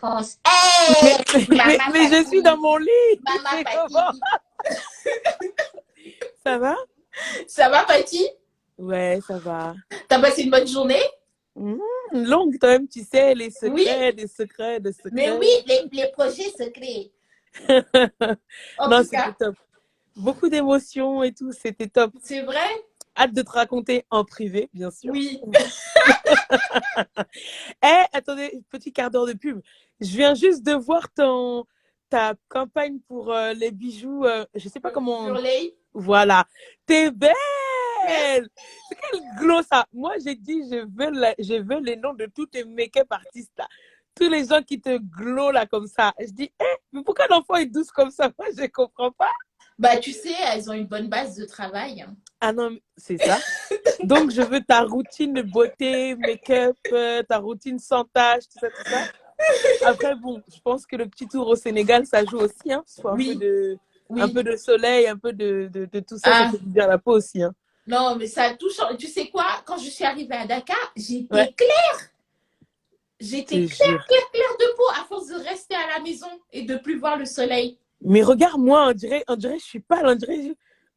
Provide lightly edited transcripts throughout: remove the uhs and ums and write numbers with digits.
France. Mais, Hey, Mama mais je suis dans Fatih, mon lit. Mama C'est comment? Fatih. Ça va? Ça va, Fatih? Ouais, ça va. T'as passé une bonne journée? Mmh, longue quand même, tu sais, les Oui, secrets, des secrets, des mais oui, secrets. les projets secrets. En Non, tout c'était cas, top. Beaucoup d'émotions et tout, c'était top. c'est vrai? Hâte de te raconter en privé, bien sûr. Oui. Eh, attendez, petit quart d'heure de pub. Je viens juste de voir ta campagne pour les bijoux. Je sais pas comment. Purley. Voilà. T'es Merci. belle! C'est quel glow ça! Moi, j'ai dit, je veux les noms de tous tes make-up artistes là. Tous les gens qui te glow là comme ça. Je dis, eh, mais pourquoi l'enfant est douce comme ça? Moi, je comprends pas. Bah, tu sais, elles ont une bonne base de travail. Ah non, c'est ça. Donc, je veux ta routine de beauté, make-up, ta routine sans tache, tout ça, tout ça. Après, bon, je pense que le petit tour au Sénégal, ça joue aussi, hein. Il faut Oui, un oui. peu de soleil, un peu de tout ça, ça Ah, fait du bien à la peau aussi, hein. non, mais ça touche. Tu sais quoi? Quand je suis arrivée à Dakar, Ouais, je j'étais te jure. claire de peau à force de rester à la maison et de plus voir le soleil. Mais regarde-moi, on dirait que je suis pâle, on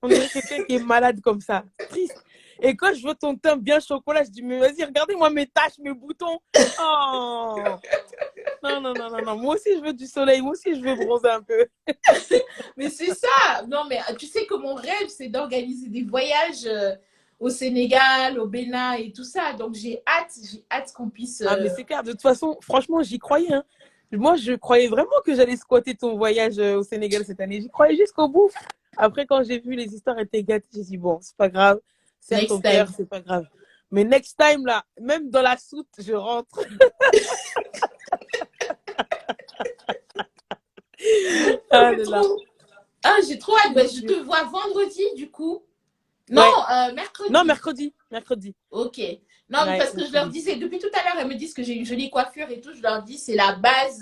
dirait quelqu'un qui est malade comme ça, triste. Et quand je vois ton teint bien chocolat, je dis, mais vas-y, regardez-moi mes taches, mes boutons. Oh, non, non, non, non, non. Moi aussi, je veux du soleil, moi aussi, je veux bronzer un peu. Mais c'est ça. Non, mais tu sais que mon rêve, c'est d'organiser des voyages au Sénégal, au Bénin et tout ça. Donc j'ai hâte qu'on puisse. Ah, mais c'est clair, de toute façon, franchement, j'y croyais, hein. Moi, je croyais vraiment que j'allais squatter ton voyage au Sénégal cette année. J'y croyais jusqu'au bout. Après, quand j'ai vu les histoires étaient gâtées, j'ai dit, bon, c'est pas grave. Serre ton Next cœur, time. c'est pas grave. Mais next time, là, même dans la soute, je rentre. Ah, Ah là là. j'ai trop hâte. Bah, Je je te jure. vois vendredi, du coup. Non, Ouais. Non, mercredi. mercredi. Mercredi. Ok. Non, mais Ouais, parce que je leur mercredi. disais, depuis tout à l'heure, elles me disent que j'ai une jolie coiffure et tout. Je leur dis, c'est la base,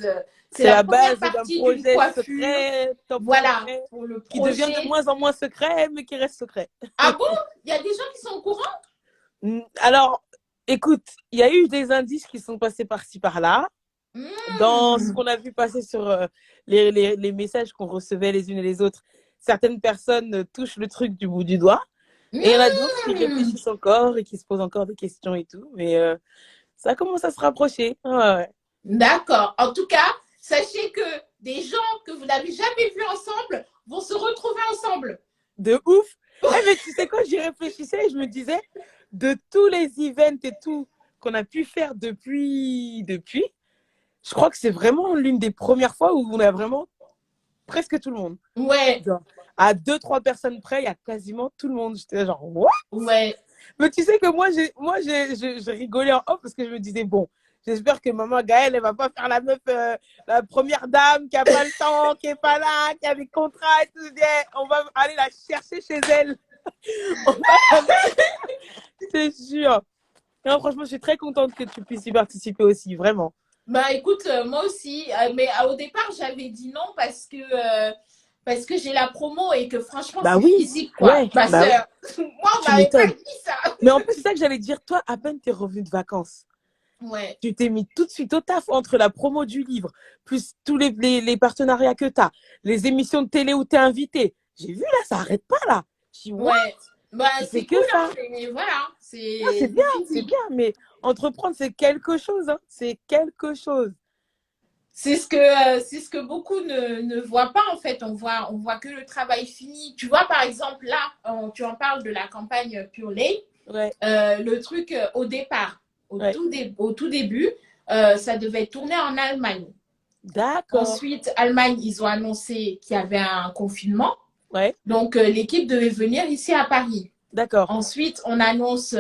c'est C'est la la première base d'un partie d'une projet coiffure. secret, top Voilà, secret, pour le qui devient de projet. moins en moins secret, mais qui reste secret. Ah bon? Il y a des gens qui sont au courant? Alors, écoute, il y a eu des indices qui sont passés par-ci par-là, dans ce Hmm. qu'on a vu passer sur les messages qu'on recevait les unes et les autres. Certaines personnes touchent le truc du bout du doigt, et il y en a d'autres qui Hmm. réfléchissent encore et qui se posent encore des questions et tout, mais ça commence à se rapprocher. Ouais, ouais. D'accord. En tout cas, sachez que des gens que vous n'avez jamais vus ensemble vont se retrouver ensemble. De ouf. Eh, mais tu sais quoi, j'y réfléchissais et je me disais, de tous les events et tout qu'on a pu faire depuis, je crois que c'est vraiment l'une des premières fois où on a vraiment presque tout le monde. Ouais, Genre, à deux, trois personnes près, il y a quasiment tout le monde. J'étais genre, what? ouais. Mais tu sais que je rigolais en off parce que je me disais, bon, j'espère que maman Gaëlle, elle va pas faire la meuf, la première dame qui a pas le temps, qui est pas là, qui a des contrats et tout. On va aller la chercher chez elle. On va la mettre, je te jure. Non, franchement, je suis très contente que tu puisses y participer aussi, vraiment. Bah écoute, moi aussi, mais au départ j'avais dit non parce que j'ai la promo et que franchement Bah c'est oui, physique quoi. ouais, Ma bah oui, sœur, moi on tu m'avait pas m'étonnes. dit ça. Mais en plus, c'est ça que j'allais dire. Toi, à peine t'es revenu de vacances, Ouais. tu t'es mis tout de suite au taf entre la promo du livre, plus tous les partenariats que t'as, les émissions de télé où t'es invité. J'ai vu là, ça arrête pas là. Je dis, what? Ouais. Bah Tu fais c'est que cool ça. hein, mais voilà, Ah, c'est du c'est physique. bien, mais entreprendre, c'est quelque chose, hein. C'est quelque chose. C'est ce que beaucoup ne voient pas en fait. On voit que le travail fini. Tu vois par exemple là, tu en parles de la campagne Pure Lay. Ouais, Le truc au départ, ouais. au tout début, ça devait tourner en Allemagne. D'accord. Ensuite, Allemagne, ils ont annoncé qu'il y avait un confinement. Ouais, Donc, l'équipe devait venir ici à Paris. d'accord. Ensuite, on annonce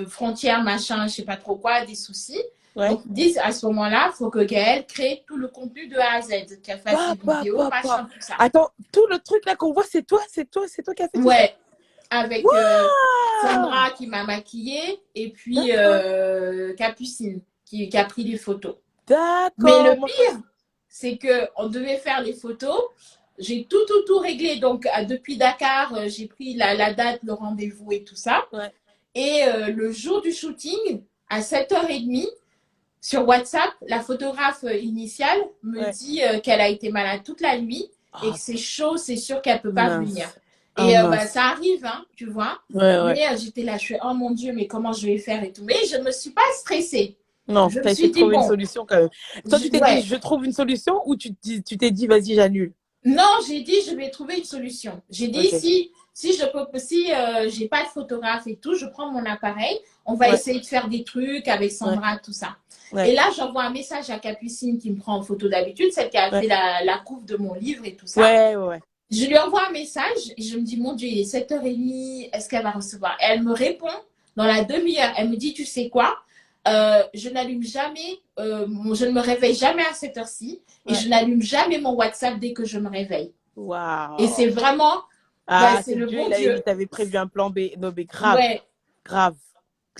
frontières, machin, je sais pas trop quoi, des soucis. Ouais. Donc, ils disent à ce moment-là, il faut que Gaëlle crée tout le contenu de A à Z, qu'elle fasse des vidéos, Pa. machin, tout ça. Attends, tout le truc là qu'on voit, c'est toi qui as fait tout ça? Ouais, avec Waouh! Sandra qui m'a maquillée et puis D'accord, Capucine qui a pris les photos. Mais d'accord. le Moi, pire, c'est que on devait faire les photos. J'ai tout réglé. Donc, depuis Dakar, j'ai pris la date, le rendez-vous et tout ça. ouais. Et le jour du shooting, à 7h30, sur WhatsApp, la photographe initiale me Ouais. dit qu'elle a été malade toute la nuit et que Ah, c'est chaud, c'est sûr qu'elle peut pas venir. mince. Ah, Et bah, mince. ça arrive, hein, tu vois. Ouais, ouais. Mais j'étais là, je suis, oh mon Dieu, mais comment je vais faire et tout. Mais je ne me suis pas stressée. Non, Je me t'as essayé suis de dit, trouver une bon, solution quand même. Toi, tu t'es dit, ouais. je trouve une solution ou tu t'es dit, vas-y, j'annule? Non, j'ai dit, je vais trouver une solution. J'ai dit, Ok. si je peux, si j'ai pas de photographe et tout, je prends mon appareil, on va Ouais, essayer de faire des trucs avec ouais, Sandra, tout ça. Et ouais, là, j'envoie un message à Capucine qui me prend en photo d'habitude, celle qui a ouais, fait la couve de mon livre et tout ça. ouais, ouais, ouais. Je lui envoie un message et je me dis, mon Dieu, il est 7h30, est-ce qu'elle va recevoir? Et elle me répond dans la demi-heure. Elle me dit, tu sais quoi? Je n'allume jamais, je ne me réveille jamais à cette heure-ci et Ouais. je n'allume jamais mon WhatsApp dès que je me réveille. Et c'est Waouh. vraiment, bah, Ah, c'est c'est le Dieu, bon Dieu. il t'avait prévu un plan B. Non, mais grave, Ouais. grave,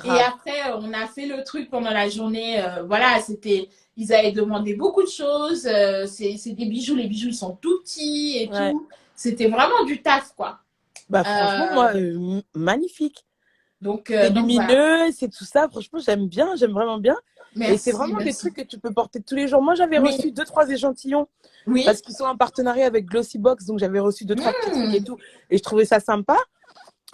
Et grave. après, on a fait le truc pendant la journée. Voilà, c'était, ils avaient demandé beaucoup de choses. C'est des bijoux, les bijoux ils sont tout petits et Ouais. tout. C'était vraiment du taf, quoi. Bah, franchement, Euh, moi, magnifique. C'est donc voilà. lumineux, c'est tout ça. Franchement, j'aime bien, j'aime vraiment bien. Et c'est Merci, vraiment des merci. trucs que tu peux porter tous les jours. Moi, j'avais Oui, reçu deux, trois échantillons oui. parce qu'ils sont en partenariat avec Glossybox. Donc, j'avais reçu deux, trois petits trucs et Mmh. tout. Et je trouvais ça sympa.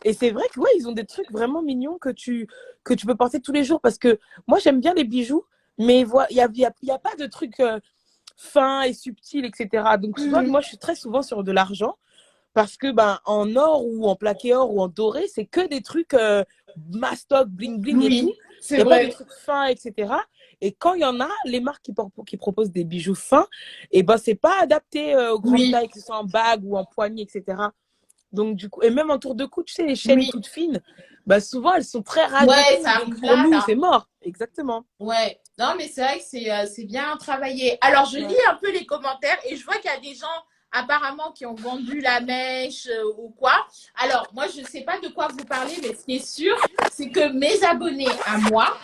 Et c'est vrai que ouais, ils ont des trucs vraiment mignons que tu peux porter tous les jours parce que moi, j'aime bien les bijoux, mais il y a pas de trucs fins et subtils, etc. Donc, souvent, Mmh. moi, je suis très souvent sur de l'argent parce que ben, en or ou en plaqué or ou en doré, c'est que des trucs mastoc, bling bling et tout. Oui, Il c'est n'y a pas de vrai. trucs fins, etc. Et quand il y en a, les marques qui proposent des bijoux fins, et ben, c'est pas adapté aux grandes Oui, tailles, que ce soit en bague ou en poignée, etc. Donc, du coup, et même en tour de cou, tu sais, les chaînes oui. toutes fines, bah, souvent, elles sont très Ouais, rajottées. ça Donc, arrive pour là, nous, là. c'est mort. Exactement. Ouais. Non, mais c'est vrai que c'est bien travaillé. Alors, je lis Ouais. un peu les commentaires et je vois qu'il y a des gens apparemment qui ont vendu la mèche ou quoi. Alors, moi, je ne sais pas de quoi vous parlez, mais ce qui est sûr, c'est que mes abonnés à moi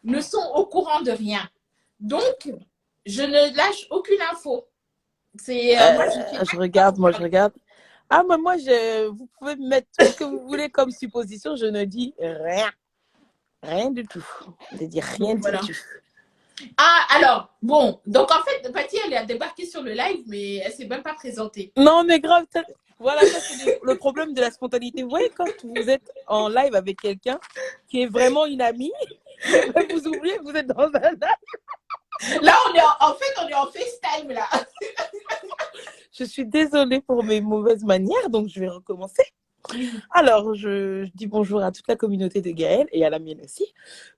ne sont au courant de rien. Donc, je ne lâche aucune info. C'est moi, je ne fais pas Je de regarde, moi, je propagande. regarde. Ah, mais moi, vous pouvez mettre tout ce que vous voulez comme supposition. Je ne dis rien. Rien du tout. Je ne dis rien Donc, du voilà. tout. Ah, alors, bon. Donc, en fait, Patty, elle a débarqué sur le live, mais elle ne s'est même pas présentée. Non, mais grave. Voilà, ça, c'est le problème de la spontanéité. Vous voyez, quand vous êtes en live avec quelqu'un qui est vraiment une amie, vous oubliez que vous êtes dans un live. Là, en fait, on est en FaceTime, là. Je suis désolée pour mes mauvaises manières, donc je vais recommencer. Oui. Alors, je dis bonjour à toute la communauté de Gaël et à la mienne aussi.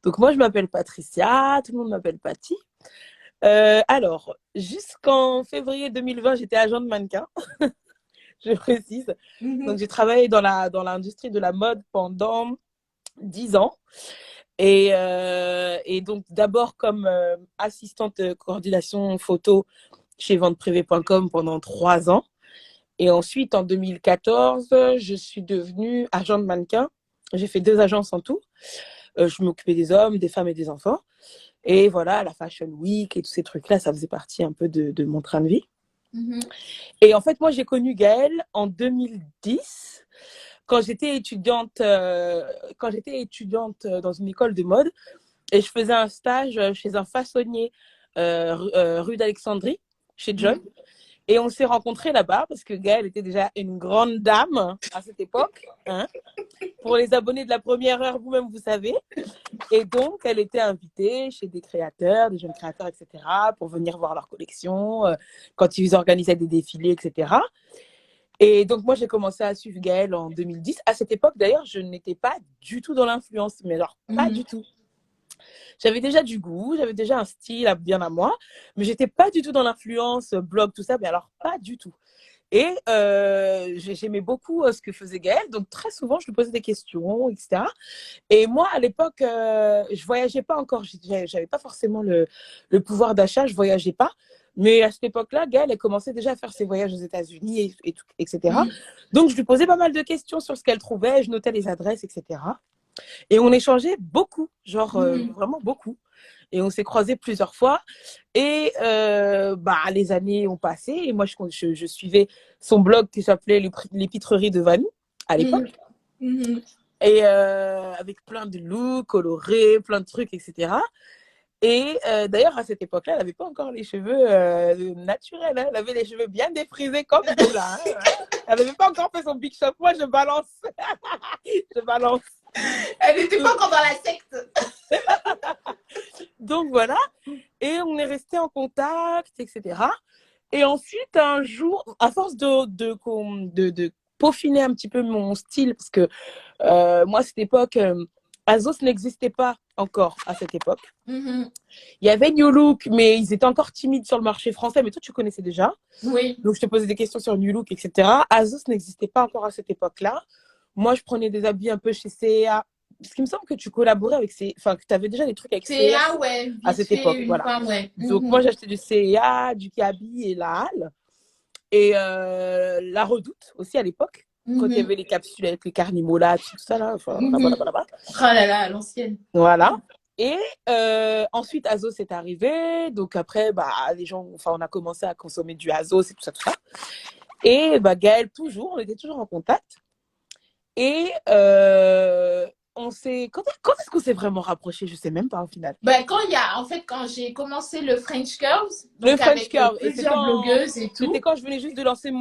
Donc, moi, je m'appelle Patricia, tout le monde m'appelle Patty. Alors, jusqu'en février 2020, j'étais agent de mannequin, je précise. Donc, Mhm. j'ai travaillé dans l'industrie de la mode pendant 10 ans. Et donc, d'abord comme assistante de coordination photo chez venteprivée.com pendant 3 ans. Et ensuite, en 2014, je suis devenue agent de mannequin. J'ai fait 2 agences en tout. Je m'occupais des hommes, des femmes et des enfants. Et voilà, la Fashion Week et tous ces trucs-là, ça faisait partie un peu de mon train de vie. Mhm. Et en fait, moi, j'ai connu Gaëlle en 2010, quand j'étais étudiante, dans une école de mode. Et je faisais un stage chez un façonnier rue d'Alexandrie, chez John. Mhm. Et on s'est rencontrés là-bas parce que Gaëlle était déjà une grande dame à cette époque. Hein. Pour les abonnés de la première heure, vous-même, vous savez. Et donc, elle était invitée chez des créateurs, des jeunes créateurs, etc., pour venir voir leur collection, quand ils organisaient des défilés, etc. Et donc, moi, j'ai commencé à suivre Gaëlle en 2010. À cette époque, d'ailleurs, je n'étais pas du tout dans l'influence, mais alors, pas Mhm. du tout. J'avais déjà du goût, j'avais déjà un style bien à moi, mais j'étais pas du tout dans l'influence, blog, tout ça, mais alors pas du tout. Et j'aimais beaucoup ce que faisait Gaëlle, donc très souvent je lui posais des questions, etc. Et moi à l'époque, je voyageais pas encore, j'avais pas forcément le pouvoir d'achat, je voyageais pas. Mais à cette époque-là, Gaëlle, elle commençait déjà à faire ses voyages aux États-Unis, etc. Mhm. Donc je lui posais pas mal de questions sur ce qu'elle trouvait, je notais les adresses, etc. Et on échangeait beaucoup, genre Mhm. vraiment beaucoup. Et on s'est croisés plusieurs fois. Et bah, les années ont passé. Et moi, je suivais son blog qui s'appelait L'Épitrerie de Vannou à Mhm. l'époque. Mhm. Et avec plein de looks colorés, plein de trucs, etc. Et d'ailleurs, à cette époque-là, elle n'avait pas encore les cheveux naturels. Hein. Elle avait les cheveux bien défrisés comme vous, là. Hein. Elle n'avait pas encore fait son big shop. Moi, je balance. Je balance. Elle n'était pas encore dans la secte. Donc, voilà. Et on est resté en contact, etc. Et ensuite, un jour, à force de peaufiner un petit peu mon style, parce que moi, à cette époque, Azos n'existait pas encore à cette époque. Mhm. Il y avait New Look, mais ils étaient encore timides sur le marché français, mais toi, tu connaissais déjà. Oui. Donc, je te posais des questions sur New Look, etc. Azos n'existait pas encore à cette époque-là. Moi, je prenais des habits un peu chez C&A. Parce qu'il me semble que tu collaborais avec C&A, enfin, que tu avais déjà des trucs avec C&A C&A, ouais, à vite cette fait époque. une Voilà. fois, ouais. Donc, moi, j'achetais du C&A, du Kaby et la Halle. Et la Redoute aussi à l'époque, quand il y avait les capsules avec les carnimola, tout ça là. Enfin, Oh là là, l'ancienne. Voilà. Et ensuite, Azos est arrivé. Donc après, bah, les gens, enfin, on a commencé à consommer du Azos et tout ça, tout ça. Et bah, Gaëlle, toujours, on était toujours en contact. Et on s'est. Quand est-ce qu'on s'est vraiment rapprochés? Je sais même pas au final. Ben, quand j'ai commencé le French Curves, Le donc French avec Curve, et plusieurs blogueuses et c'était tout. quand je venais juste de lancer.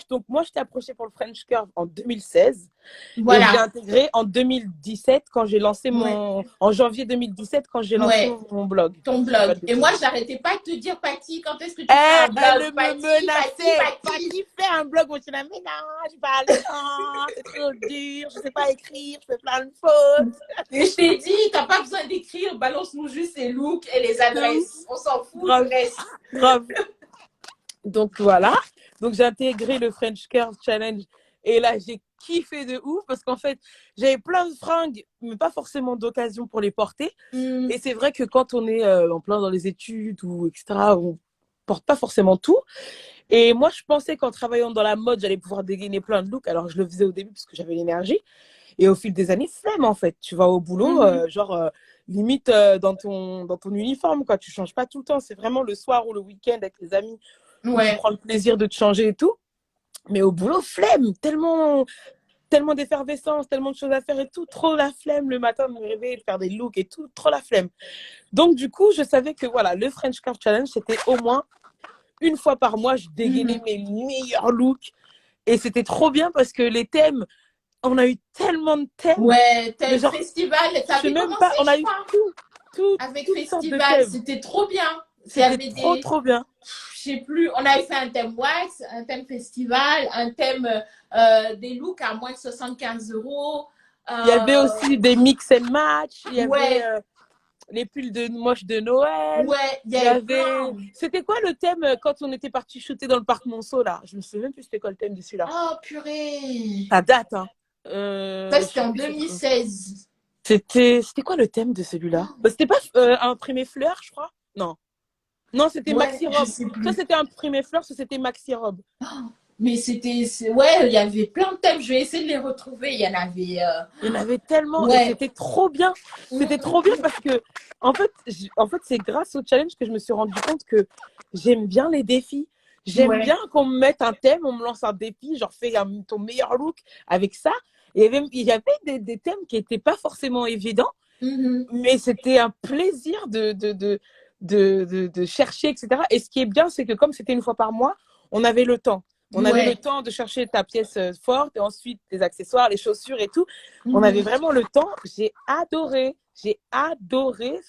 Donc moi, je t'ai approché pour le French Curve en 2016. Et je l'ai Voilà. intégré en 2017 quand j'ai lancé Ouais. en janvier 2017 quand j'ai lancé Ouais. mon blog. Ton Si je dis pas blog. de Et bêtises. moi, j'arrêtais pas de te dire, Patty, quand est-ce que tu fais un blog? Elle me Patty, Patty, menaçait. Patty. Patty, fais un blog. Moi, je suis là, mais non, j'ai pas le temps, c'est trop dur, je sais pas écrire, je fais plein de fautes. Et je t'ai dit, t'as pas besoin d'écrire, balance-nous juste les looks et les adresses. On s'en fout Grave. du reste. Grave. Donc voilà. Donc j'ai intégré le French Curve Challenge. Et là, j'ai kiffé de ouf parce qu'en fait, j'avais plein de fringues, mais pas forcément d'occasion pour les porter. Et c'est vrai que quand on est en plein dans les études ou etc., on porte pas forcément tout. Et moi, je pensais qu'en travaillant dans la mode, j'allais pouvoir dégainer plein de looks. Alors, je le faisais au début parce que j'avais l'énergie. Et au fil des années, flemme en fait. Tu vas au boulot, limite dans ton uniforme, quoi. Tu changes pas tout le temps. C'est vraiment le soir ou le week-end avec les amis où tu prends le plaisir de te changer et tout. Mais au boulot, flemme. Tellement d'effervescence, tellement de choses à faire et tout. Trop la flemme le matin de me réveiller, de faire des looks et tout. Trop la flemme. Donc, du coup, je savais que voilà, le French Curve Challenge, c'était au moins une fois par mois, je dégainais mes meilleurs looks. Et c'était trop bien parce que les thèmes, on a eu tellement de thèmes. Ouais, thème festival. Ça avait commencé, on a eu tout avec toutes sortes de festival. thèmes. C'était trop bien. C'était trop bien. Je sais plus, on avait fait un thème wax, un thème festival, un thème des looks à moins de 75 €. Il y avait aussi des mix and match. Il y Ouais. avait les pulls de moche de Noël. Ouais, il y avait. C'était quoi le thème quand on était parti shooter dans le parc Monceau là? Je me souviens même plus c'était quoi le thème de celui-là. Oh purée. Ça date, hein. Ça, c'était en 2016. C'était quoi le thème de celui-là? C'était pas imprimé fleurs, je crois? Non. Non, c'était Maxi Robe. Soit c'était imprimé fleurs, soit c'était Maxi Robe. Mais ouais, il y avait plein de thèmes. Je vais essayer de les retrouver. Il y en avait tellement. Ouais. Et c'était trop bien. C'était trop bien parce que, en fait, c'est grâce au challenge que je me suis rendu compte que j'aime bien les défis. J'aime bien qu'on me mette un thème, on me lance un défi, genre fais ton meilleur look avec ça. Et il y avait des thèmes qui n'étaient pas forcément évidents, mais c'était un plaisir de chercher, etc. Et ce qui est bien, c'est que comme c'était une fois par mois, on avait le temps. On avait le temps de chercher ta pièce forte et ensuite tes accessoires, les chaussures et tout. On avait vraiment le temps. J'ai adoré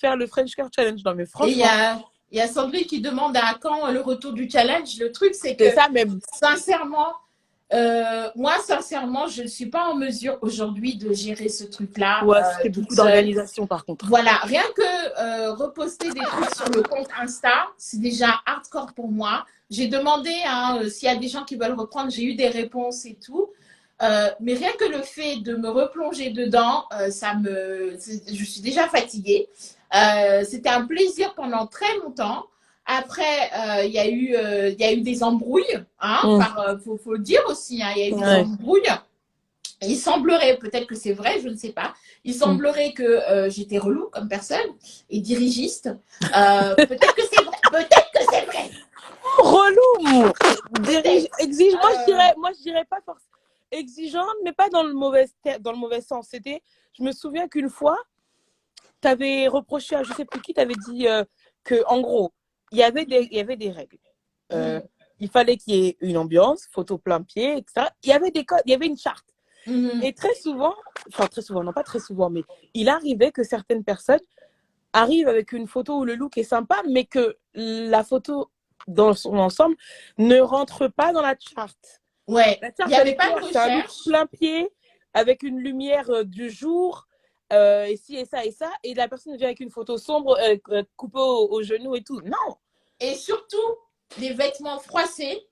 faire le French Curve Challenge. Non, mais franchement. Et il y a Sandrine qui demande à quand le retour du challenge. Le truc, c'est que ça même. Sincèrement, je ne suis pas en mesure aujourd'hui de gérer ce truc-là. Ouais, c'est beaucoup d'organisation par contre. Voilà, rien que reposter des trucs sur le compte Insta, c'est déjà hardcore pour moi. J'ai demandé s'il y a des gens qui veulent reprendre, j'ai eu des réponses et tout. Mais rien que le fait de me replonger dedans, je suis déjà fatiguée. C'était un plaisir pendant très longtemps. Après, il y a eu des embrouilles, faut le dire aussi, il y a eu des embrouilles. Il semblerait, peut-être que c'est vrai, je ne sais pas, il semblerait que j'étais relou comme personne et dirigiste. Peut-être que c'est vrai. Relou. Exige, moi je dirais pas forcément exigeante, mais pas dans le mauvais sens. Je me souviens qu'une fois, t'avais reproché à je sais plus qui, t'avais dit que en gros, il y avait des règles. Il fallait qu'il y ait une ambiance, photo plein pied, etc. Il y avait des codes, il y avait une charte. Et très souvent, enfin très souvent, non pas très souvent, mais il arrivait que certaines personnes arrivent avec une photo où le look est sympa, mais que la photo dans son ensemble ne rentre pas dans la charte. Ouais, La il charte, n'y elle avait est pas de claire, c'est un look recherche. plein pied avec une lumière du jour, et ci et ça, et la personne vient avec une photo sombre, coupée au genou et tout. Non! Et surtout, des vêtements froissés.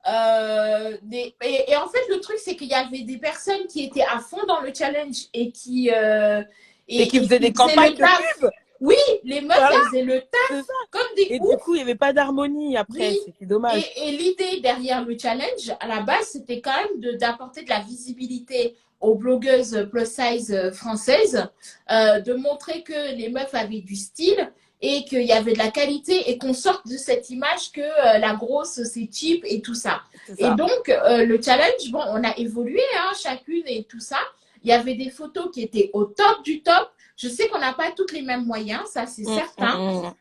Et en fait, le truc, c'est qu'il y avait des personnes qui étaient à fond dans le challenge et qui, Et qui et faisaient qui des faisaient campagnes le de taf. pub! Oui, les meufs, Voilà, elles faisaient le c'est taf ça. comme des Et du oufs. coup, il n'y avait pas d'harmonie après, Oui. c'était dommage. Et l'idée derrière le challenge, à la base, c'était quand même d'apporter de la visibilité aux blogueuses plus size françaises, de montrer que les meufs avaient du style et qu'il y avait de la qualité et qu'on sorte de cette image que la grosse, c'est cheap et tout ça. C'est Et ça. donc, le challenge, bon, on a évolué, hein, chacune et tout ça. Il y avait des photos qui étaient au top du top. Je sais qu'on n'a pas toutes les mêmes moyens, ça c'est certain.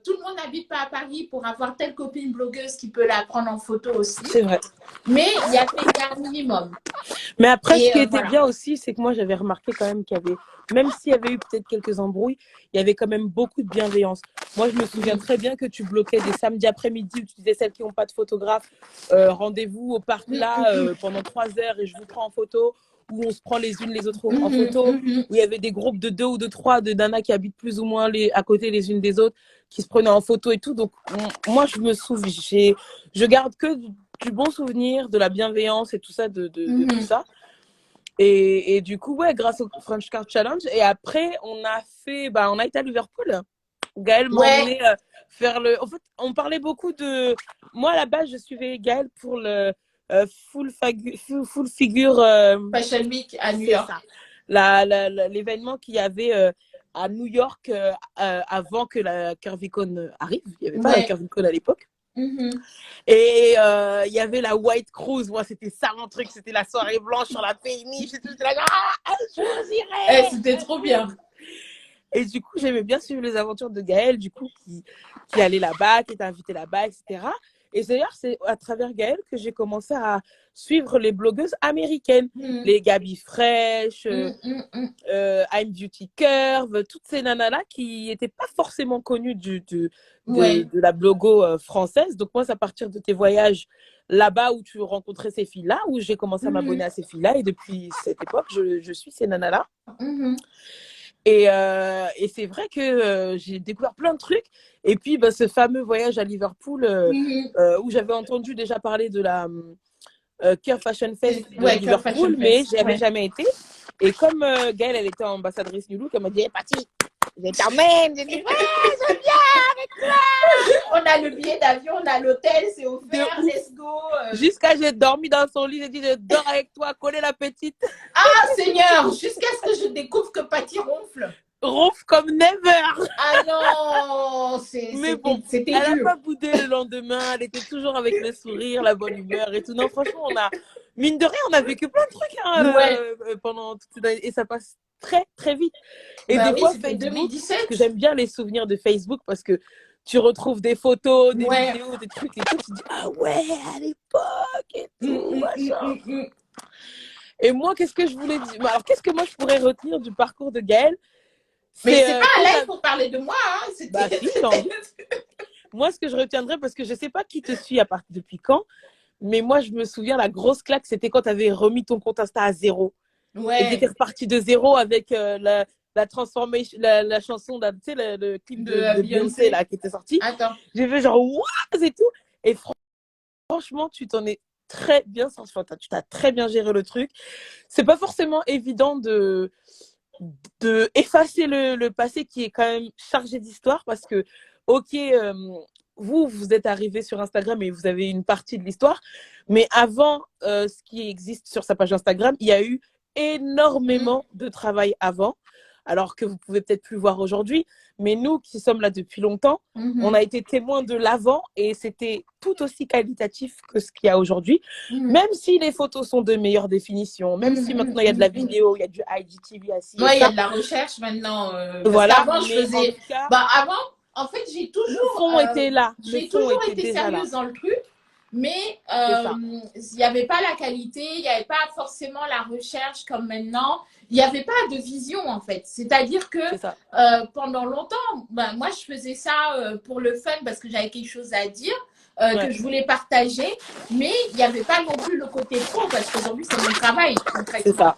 Tout le monde n'habite pas à Paris pour avoir telle copine blogueuse qui peut la prendre en photo aussi. C'est vrai. Mais il y a un minimum. Mais après, Et ce qui était voilà. bien aussi, c'est que moi, j'avais remarqué quand même qu'il y avait, même s'il y avait eu peut-être quelques embrouilles, il y avait quand même beaucoup de bienveillance. Moi, je me souviens très bien que tu bloquais des samedis après-midi où tu disais celles qui n'ont pas de photographe, rendez-vous au parc là pendant 3 heures et je vous prends en photo, où on se prend les unes les autres en photo, où il y avait des groupes de 2 ou de 3 de nanas qui habitent plus ou moins à côté les unes des autres, qui se prenaient en photo et tout. Donc, moi, je me souviens, je garde que du bon souvenir, de la bienveillance et tout ça, de tout ça. Et du coup, ouais, grâce au French Card Challenge. Et après, on a été à Liverpool. Gaël m'a emmené faire le. En fait, on parlait beaucoup de. Moi, à la base, je suivais Gaël pour le full figure. Fashion Week à New C'est York. ça. L'événement qu'il y avait à New York avant que la Curvicon arrive. Il n'y avait pas la Curvicon à l'époque. Et il y avait la White Cruise. Moi, c'était ça mon truc. C'était la soirée blanche sur la péniche. J'étais là, je vous irai. C'était trop bien. Et du coup, j'aimais bien suivre les aventures de Gaël, du coup, qui allait là-bas, qui était invité là-bas, etc. Et d'ailleurs, c'est à travers Gaël que j'ai commencé à suivre les blogueuses américaines. Les Gabi Fresh, I'm Beauty Curve, toutes ces nanas-là qui n'étaient pas forcément connues de la blogo française. Donc moi, c'est à partir de tes voyages là-bas où tu rencontrais ces filles-là, où j'ai commencé à m'abonner à ces filles-là. Et depuis cette époque, je suis ces nanas-là. Et c'est vrai que j'ai découvert plein de trucs. Et puis, ce fameux voyage à Liverpool où j'avais entendu déjà parler de la Curve Fashion Fest de Liverpool, mais je n'y avais jamais été. Et comme Gaëlle, elle était ambassadrice New Look, elle m'a dit, Patty, je t'emmène. J'ai dit, ouais, je viens avec toi. On a le billet d'avion, on a l'hôtel, c'est offert, let's go. Jusqu'à j'ai dormi dans son lit, j'ai dit, je dors avec toi, coller la petite. Ah, Seigneur, jusqu'à ce que je découvre que Patty ronfle. Ronfle comme never. Ah non, c'était elle dur. n'a pas boudé le lendemain, elle était toujours avec le sourire, la bonne humeur et tout. Non, franchement, mine de rien, on a vécu plein de trucs pendant toute cette année et ça passe très, très vite. Et des fois, c'était Facebook, 2017. parce que j'aime bien les souvenirs de Facebook parce que tu retrouves des photos, des vidéos, des trucs et tout. Tu te dis, ah ouais, à l'époque et tout, machin. Et moi, qu'est-ce que je voulais dire? Alors, qu'est-ce que moi, je pourrais retenir du parcours de Gaëlle? Mais c'est pas un live pour parler de moi. Hein. Moi, ce que je retiendrai, parce que je sais pas qui te suit depuis quand, mais moi, je me souviens, la grosse claque, c'était quand tu avais remis ton compte Insta à 0. Et tu étais reparti de 0 avec la transformation, la chanson, tu sais, le clip de Beyoncé là, qui était sorti. Attends. J'ai fait genre, what et tout. Et franchement, tu t'en es très bien sorti. Enfin, tu t'as très bien géré le truc. C'est pas forcément évident de effacer le passé qui est quand même chargé d'histoire parce que, ok, vous êtes arrivé sur Instagram et vous avez une partie de l'histoire, mais avant ce qui existe sur sa page Instagram, il y a eu énormément de travail avant. alors que vous pouvez peut-être plus voir aujourd'hui. Mais nous qui sommes là depuis longtemps, on a été témoins de l'avant et c'était tout aussi qualitatif que ce qu'il y a aujourd'hui. Même si les photos sont de meilleure définition, même si maintenant il y a de la vidéo, il y a du IGTV assis et Ouais, il y a ça. de la recherche maintenant. Parce Voilà, qu'avant, je mais en faisais. tout cas, Bah, avant, en fait, le fond était là. Le j'ai fond toujours était été déjà là. sérieuse dans le truc, mais C'est ça. il n'y avait pas la qualité, il n'y avait pas forcément la recherche comme maintenant. Il n'y avait pas de vision, en fait. C'est-à-dire que C'est ça. pendant longtemps, bah, moi, je faisais ça pour le fun parce que j'avais quelque chose à dire. Que Ouais. je voulais partager, mais il n'y avait pas non plus le côté pro parce qu'aujourd'hui c'est mon travail C'est concrètement. ça.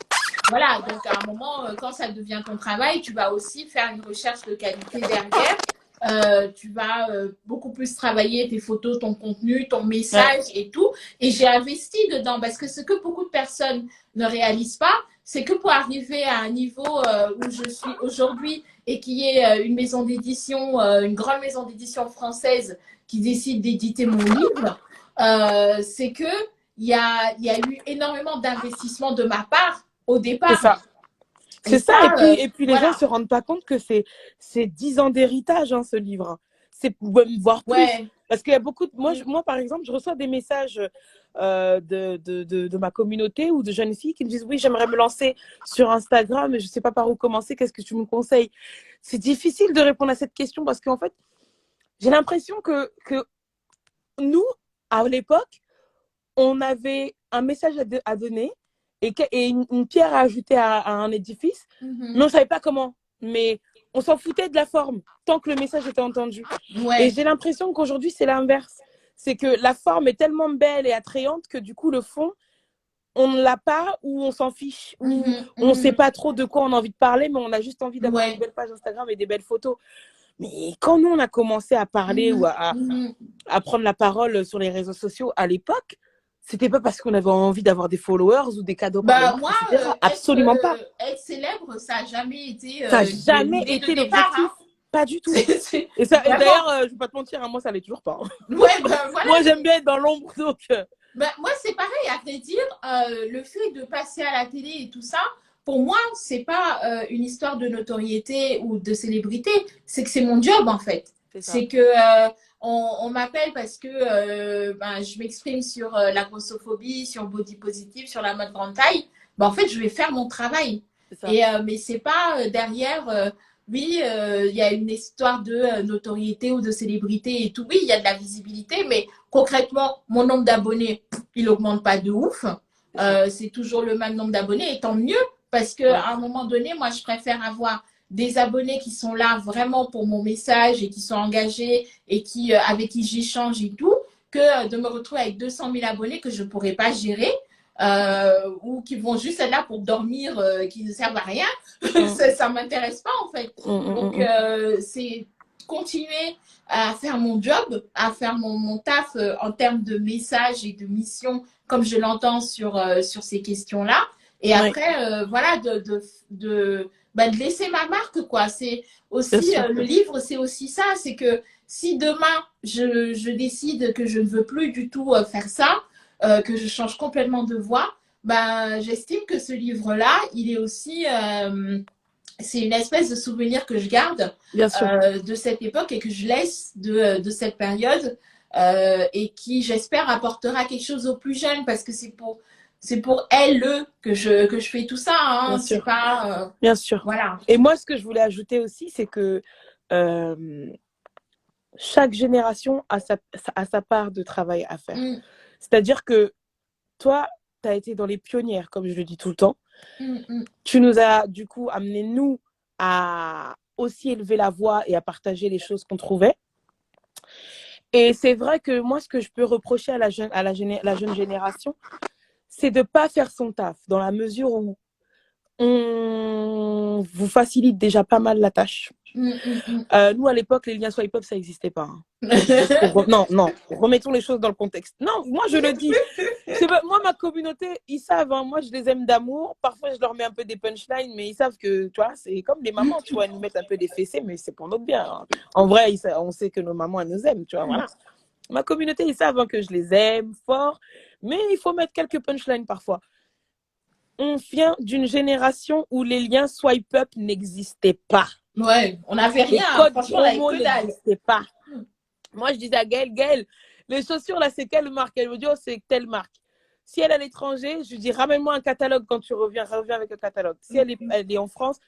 Voilà, donc à un moment, quand ça devient ton travail, tu vas aussi faire une recherche de qualité derrière. Tu vas beaucoup plus travailler tes photos, ton contenu, ton message et tout. Et j'ai investi dedans parce que ce que beaucoup de personnes ne réalisent pas, c'est que pour arriver à un niveau où je suis aujourd'hui et qui est une maison d'édition, une grande maison d'édition française qui décide d'éditer mon livre, c'est que il y a eu énormément d'investissement de ma part au C'est départ. ça. C'est ça, et puis les voilà. gens se rendent pas compte que c'est 10 ans d'héritage, hein, ce livre. C'est voire plus. Ouais. Parce qu'il y a beaucoup de... Moi, par exemple, je reçois des messages de ma communauté ou de jeunes filles qui me disent « Oui, j'aimerais me lancer sur Instagram, mais je sais pas par où commencer, qu'est-ce que tu me conseilles ?» C'est difficile de répondre à cette question parce qu'en fait, j'ai l'impression que nous, à l'époque, on avait un message à donner et une pierre à ajouter à un édifice, mais on ne savait pas comment. Mais on s'en foutait de la forme, tant que le message était entendu. Ouais. Et j'ai l'impression qu'aujourd'hui, c'est l'inverse. C'est que la forme est tellement belle et attrayante que du coup, le fond, on ne l'a pas ou on s'en fiche. Ou on ne sait pas trop de quoi on a envie de parler, mais on a juste envie d'avoir une belle page Instagram et des belles photos. Mais quand nous, on a commencé à parler ou à prendre la parole sur les réseaux sociaux à l'époque, c'était pas parce qu'on avait envie d'avoir des followers ou des cadeaux par la moi, etc. Absolument pas. Être célèbre, ça n'a jamais été Ça n'a jamais été l'objectif. Hein. Pas du tout. Et d'ailleurs, je ne vais pas te mentir, moi, ça l'est toujours pas. Ouais, voilà. Moi, j'aime bien être dans l'ombre, donc. Moi, c'est pareil, à vrai dire, le fait de passer à la télé et tout ça, pour moi, c'est pas une histoire de notoriété ou de célébrité, c'est que c'est mon job en fait. C'est que on m'appelle parce que je m'exprime sur la grossophobie, sur body positive, sur la mode grande taille. En fait, je vais faire mon travail. Mais c'est pas derrière. Oui, il y a une histoire de notoriété ou de célébrité et tout. Oui, il y a de la visibilité, mais concrètement, mon nombre d'abonnés, il augmente pas de ouf. C'est toujours le même nombre d'abonnés, et tant mieux, parce qu'à un moment donné, moi, je préfère avoir des abonnés qui sont là vraiment pour mon message et qui sont engagés et avec qui j'échange et tout, que de me retrouver avec 200 000 abonnés que je ne pourrais pas gérer. Ou qui vont juste être là pour dormir, qui ne servent à rien. Ça ne m'intéresse pas en fait. Donc c'est continuer à faire mon job, à faire mon taf en termes de message et de mission comme je l'entends sur ces questions-là. Et après, voilà, de laisser ma marque, quoi. C'est aussi, le livre, c'est aussi ça. C'est que si demain, je décide que je ne veux plus du tout faire ça, que je change complètement de voie, j'estime que ce livre-là, il est aussi... c'est une espèce de souvenir que je garde de cette époque et que je laisse de cette période et qui, j'espère, apportera quelque chose aux plus jeunes parce que c'est pour elles que je fais tout ça. Hein. C'est pas, Bien sûr. Voilà. Et moi, ce que je voulais ajouter aussi, c'est que chaque génération a sa part de travail à faire. C'est-à-dire que toi, tu as été dans les pionnières, comme je le dis tout le temps. Tu nous as, du coup, amené, nous, à aussi élever la voix et à partager les choses qu'on trouvait. Et c'est vrai que moi, ce que je peux reprocher à la jeune génération, c'est de ne pas faire son taf, dans la mesure où on vous facilite déjà pas mal la tâche. Nous, à l'époque, les liens swipe up, ça n'existait pas. Hein. Non, remettons les choses dans le contexte. Non, moi, je le dis. Moi, ma communauté, ils savent. Hein, moi, je les aime d'amour. Parfois, je leur mets un peu des punchlines, mais ils savent que, tu vois, c'est comme les mamans, tu vois, elles nous mettent un peu des fessées, mais c'est pour notre bien. Hein. En vrai, on sait que nos mamans, elles nous aiment, tu vois, voilà. Ma communauté, ils savent hein, que je les aime fort, mais il faut mettre quelques punchlines parfois. on vient d'une génération où les liens swipe up n'existaient pas. Ouais, on n'avait Les rien. codes Franchement, on avait promo que dalle. n'existaient pas. Moi, je disais à Gaëlle, Gaëlle, les chaussures là, c'est quelle marque? Elle me dit, oh, c'est telle marque. Si elle est à l'étranger, je lui dis, ramène-moi un catalogue quand tu reviens avec un catalogue. Si elle est en France,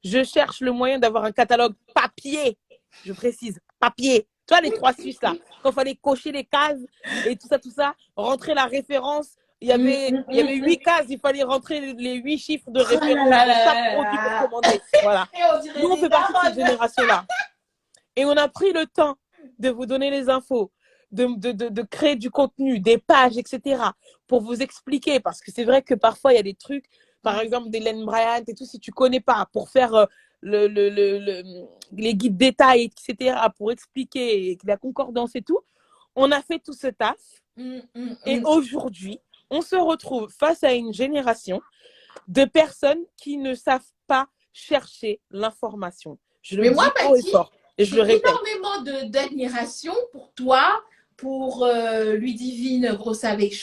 je cherche le moyen d'avoir un catalogue papier. Je précise, papier. Tu vois, les 3 Suisses là, quand il fallait cocher les cases et tout ça, rentrer la référence. Il y avait 8 cases, il fallait rentrer les 8 chiffres de Oh là référence là de chaque là produit pour là. commander. Voilà. Et on dirait Nous, on des fait partie de cette daronnes. génération-là. Et on a pris le temps de vous donner les infos, de créer du contenu, des pages, etc. pour vous expliquer. Parce que c'est vrai que parfois, il y a des trucs, par exemple, d'Hélène Bryant et tout, si tu connais pas, pour faire les guides détails, etc., pour expliquer la concordance et tout, on a fait tout ce taf. Et aujourd'hui, on se retrouve face à une génération de personnes qui ne savent pas chercher l'information. Je le Mais moi, dis haut et Mathilde, fort. Et je j'ai le répète. énormément d'admiration pour toi, pour Ludivine Grosse avec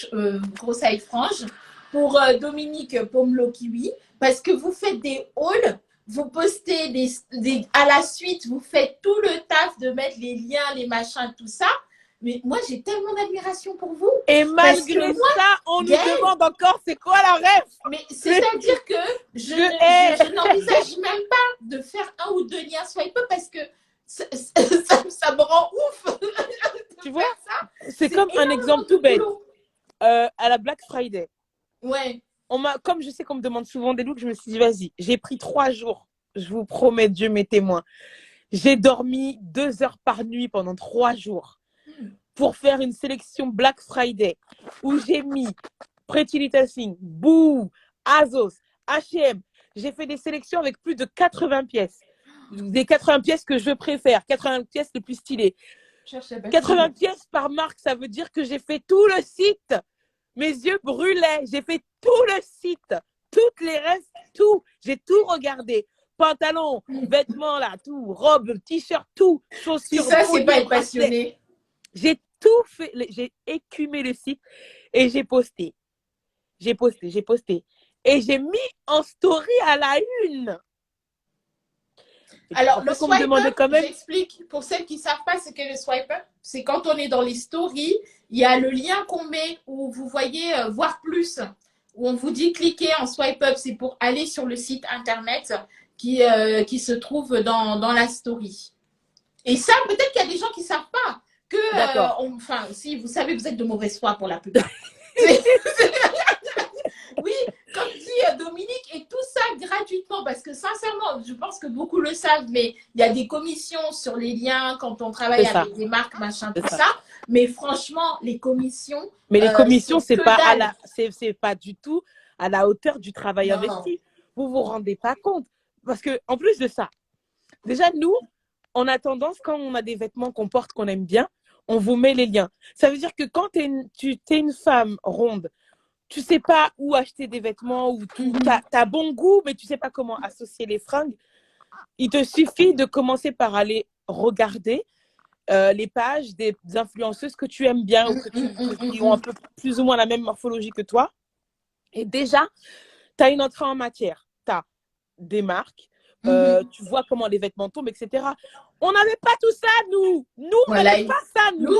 Frange, pour Dominique Pomelo Kiwi, parce que vous faites des hauls, vous postez à la suite, vous faites tout le taf de mettre les liens, les machins, tout ça. Mais moi, j'ai tellement d'admiration pour vous. Et Parce que malgré moi, ça, on nous Gaëlle, demande encore c'est quoi la ref. mais c'est-à-dire que je n'envisage même pas de faire un ou deux liens swipe up parce que ça me rend ouf. Tu vois, ça. c'est comme un exemple tout bête. À la Black Friday, Ouais. comme je sais qu'on me demande souvent des looks, je me suis dit, vas-y, j'ai pris 3 jours. Je vous promets, Dieu m'est témoin. J'ai dormi 2 heures par nuit pendant 3 jours pour faire une sélection Black Friday où j'ai mis Pretty Little Thing, Boo, Azos, H&M. J'ai fait des sélections avec plus de 80 pièces. Des 80 pièces que je préfère, 80 pièces les plus stylées. 80 pièces par marque, ça veut dire que j'ai fait tout le site. Mes yeux brûlaient. J'ai fait tout le site. Toutes les restes, tout. J'ai tout regardé. Pantalons, vêtements là, tout. Robes, t-shirts, tout. Chaussures. Si ça, c'est pas être passionné. J'ai tout fait. J'ai écumé le site et j'ai posté. J'ai posté. Et j'ai mis en story à la une. Alors, le swipe up, j'explique pour celles qui ne savent pas ce qu'est le swipe up. C'est quand on est dans les stories, il y a le lien qu'on met où vous voyez voir plus, où on vous dit cliquez en swipe up. C'est pour aller sur le site internet qui se trouve dans la story. Et ça, peut-être qu'il y a des gens qui ne savent pas. Enfin, si vous savez, vous êtes de mauvaise foi pour la plupart. Oui, comme dit Dominique, et tout ça gratuitement, parce que sincèrement, je pense que beaucoup le savent, mais il y a des commissions sur les liens quand on travaille avec des marques, machin, tout ça. Mais franchement, les commissions. Mais les commissions, c'est pas du tout à la hauteur du travail investi. Vous vous rendez pas compte. Parce que, en plus de ça, déjà, nous, on a tendance, quand on a des vêtements qu'on porte, qu'on aime bien, on vous met les liens. Ça veut dire que quand tu es une femme ronde, tu sais pas où acheter des vêtements, ou tu as bon goût, mais tu sais pas comment associer les fringues. Il te suffit de commencer par aller regarder les pages des influenceuses que tu aimes bien ou qui ont un peu plus ou moins la même morphologie que toi. Et déjà, tu as une entrée en matière. Tu as des marques, tu vois comment les vêtements tombent, etc. On n'avait pas tout ça, nous. On n'avait pas ça, nous. Nous,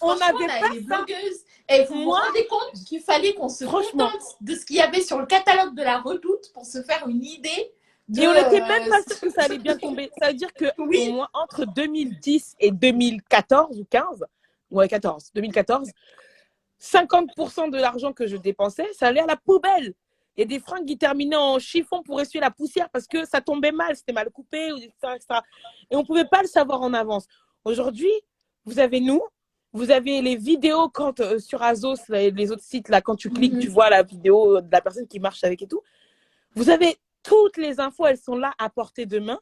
on avait les blogueuses. Et vous vous rendez compte qu'il fallait qu'on se contente de ce qu'il y avait sur le catalogue de la Redoute pour se faire une idée. Et on n'était même pas sûr que ça allait bien tomber. Ça veut dire que moi, entre 2010 et 2014 ou 15, 2014, 50% de l'argent que je dépensais, ça allait à la poubelle. Il y a des fringues qui terminaient en chiffon pour essuyer la poussière parce que ça tombait mal, c'était mal coupé, etc., etc. Et on ne pouvait pas le savoir en avance. Aujourd'hui, vous avez les vidéos sur Azos, les autres sites, là, quand tu cliques, tu vois la vidéo de la personne qui marche avec et tout. Vous avez toutes les infos, elles sont là à portée de main,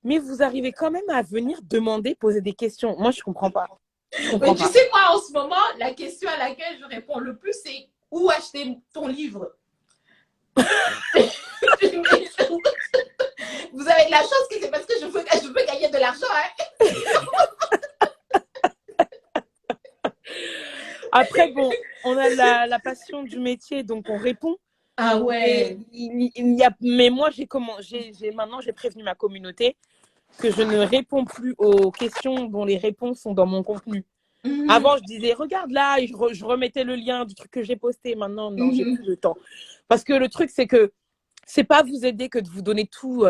mais vous arrivez quand même à venir demander, poser des questions. Moi, je ne comprends pas. Mais tu sais, moi, en ce moment, la question à laquelle je réponds le plus, c'est où acheter ton livre? Vous avez de la chance que c'est parce que je veux gagner de l'argent. Après, bon, on a la passion du métier, donc on répond. Ah Mais, ouais. mais moi, maintenant, j'ai prévenu ma communauté que je ne réponds plus aux questions dont les réponses sont dans mon contenu. Mhm, Avant, je disais, regarde là, et je remettais le lien du truc que j'ai posté. Maintenant, non, j'ai mhm, plus le temps. Parce que le truc, c'est que c'est pas vous aider que de vous donner tout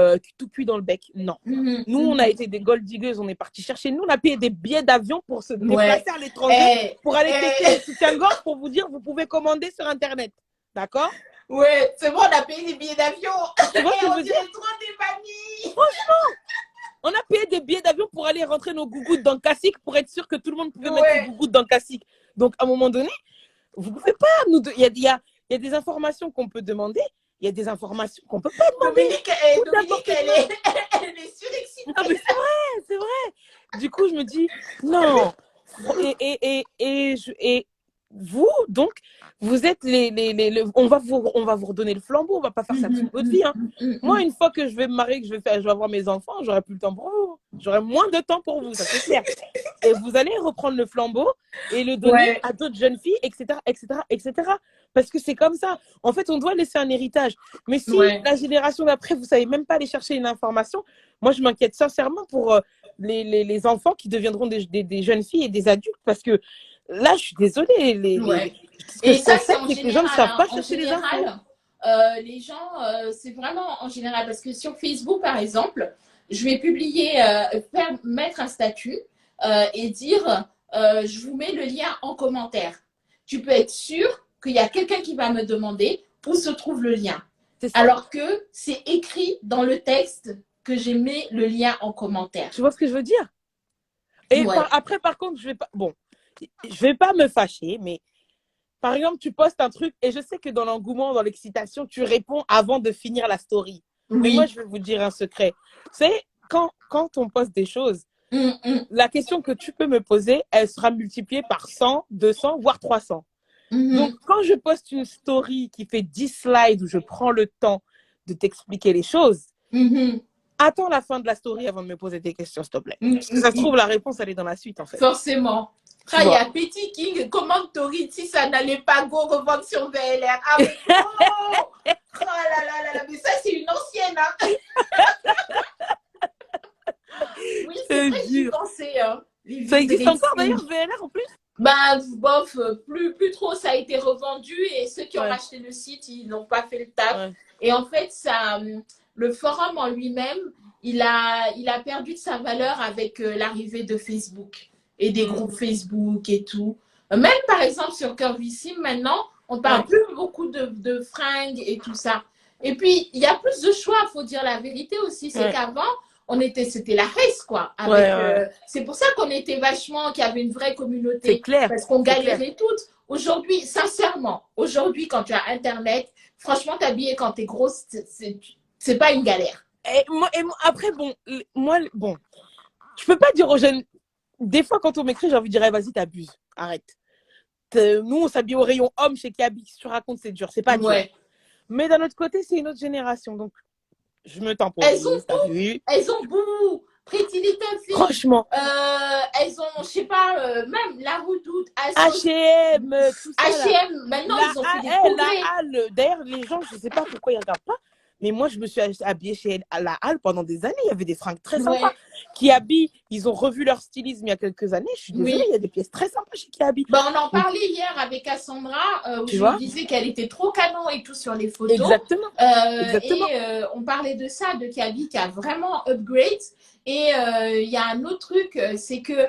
cuit dans le bec. Non. mhm, Nous, on a mhm. été des gold diggers, on est parti chercher. Nous, on a payé des billets d'avion pour se Ouais. déplacer à l'étranger, Eh, pour aller tester eh, les soutiens-gorge pour vous dire, vous pouvez commander sur Internet. D'accord? ouais, c'est bon, on a payé les billets d'avion. Tu vois ce Et que je on veux dire? dirait trop des familles. On a payé des billets d'avion pour aller rentrer nos gougouttes dans le classique pour être sûr que tout le monde pouvait mettre ses Ouais. gougouttes dans le classique. Donc, à un moment donné, vous ne pouvez pas nous. Il y a des informations qu'on peut demander, il y a des informations qu'on ne peut pas demander. Tout Dominique, n'importe quoi. elle est Non, mais surexcitée. c'est vrai, c'est vrai. Du coup, je me dis, non. Et vous, donc, vous êtes on va vous redonner le flambeau, on va pas faire ça toute Mhm, votre vie. mhm, Hein. mhm, Moi, mhm. une fois que je vais me marier, que je vais avoir mes enfants, j'aurai plus le temps pour vous. J'aurai moins de temps pour vous, ça c'est clair. Et vous allez reprendre le flambeau et le donner Ouais, à d'autres jeunes filles, etc., etc., etc. Parce que c'est comme ça. En fait, on doit laisser un héritage. Mais si ouais. la génération d'après, vous savez même pas aller chercher une information, moi, je m'inquiète sincèrement pour les enfants qui deviendront des jeunes filles et des adultes. Parce que là, je suis désolée. Ouais. Ce que Et je ça, c'est constate, en c'est que les gens ne général, savent hein. pas En chercher les infos. général, les gens, c'est vraiment en général. Parce que sur Facebook, par exemple, je vais publier, mettre un statut et dire je vous mets le lien en commentaire. Tu peux être sûr qu'il y a quelqu'un qui va me demander où se trouve le lien. C'est ça. Alors que c'est écrit dans le texte que j'ai mis le lien en commentaire. Tu vois ce que je veux dire? Et Ouais. après, par contre, je vais pas me fâcher, mais par exemple, tu postes un truc et je sais que dans l'engouement, dans l'excitation, tu réponds avant de finir la story. Mais moi, Oui. je vais vous dire un secret. Tu sais, quand on poste des choses, Mm, mm, la question que tu peux me poser, elle sera multipliée par 100, 200, voire 300. Donc, mhm, quand je poste une story qui fait 10 slides où je prends le temps de t'expliquer les choses, mhm, attends la fin de la story avant de me poser des questions, s'il te plaît. mm, Parce que mm, ça se trouve, mm. la réponse, elle est dans la suite, en fait. Forcément. Tu Ah, il y vois. a Petit King, comment Tori, si ça n'allait pas go revendre sur VLR. Ah, mais gros! Oh là là là là, mais ça, c'est une ancienne, hein. Oui, Je c'est te vrai, j'y jure. pensais, hein. Les Ça vieux existe encore dressing. d'ailleurs, VLR en plus? Bah, bof, plus trop, ça a été revendu et ceux qui ont Ouais, racheté le site, ils n'ont pas fait le taf. ouais. Et en fait, ça, le forum en lui-même, il a perdu de sa valeur avec l'arrivée de Facebook et des Mm. groupes Facebook et tout. Même par exemple sur Curvissime, maintenant, on ne parle Ouais, plus beaucoup de fringues et tout ça. Et puis, il y a plus de choix, il faut dire la vérité aussi. C'est ouais, qu'avant, c'était la race, quoi. ouais, ouais. C'est pour ça qu'on était vachement, qu'il y avait une vraie C'est communauté, clair, parce qu'on c'est clair. galérait toutes. Aujourd'hui, sincèrement, aujourd'hui, quand tu as Internet, franchement, t'habiller quand t'es grosse, c'est pas une galère. Après, bon, bon, je peux pas dire aux jeunes. Des fois, quand on m'écrit, j'ai envie de dire, eh, vas-y, t'abuses, arrête. Nous, on s'habille au rayon homme chez Kiabi. Si tu racontes, c'est dur, c'est pas dur. Ouais. Mais d'un autre côté, c'est une autre génération. Donc, je me Elles ont temporise, t'as tout. vu? Elles ont Boo, Pretty Little Thing. Franchement, Elles ont, je sais pas, même La Redoute, H&M, tout ça là. H&M. Maintenant, ils ont fait des La progrès. Halle. D'ailleurs, les gens, je sais pas pourquoi ils regardent pas, mais moi, je me suis habillée chez la Halle pendant des années. Il y avait des fringues très sympas. Ouais. Kiabi, ils ont revu leur stylisme il y a quelques années. Je suis désolée, Oui. il y a des pièces très sympas chez Kiabi. Ben, on en Donc, parlait hier avec Cassandra, où tu je lui vois? disais qu'elle était trop canon et tout sur les photos. Exactement. Exactement. On parlait de ça, de Kaby qui a vraiment upgrade. Et il y a un autre truc, c'est que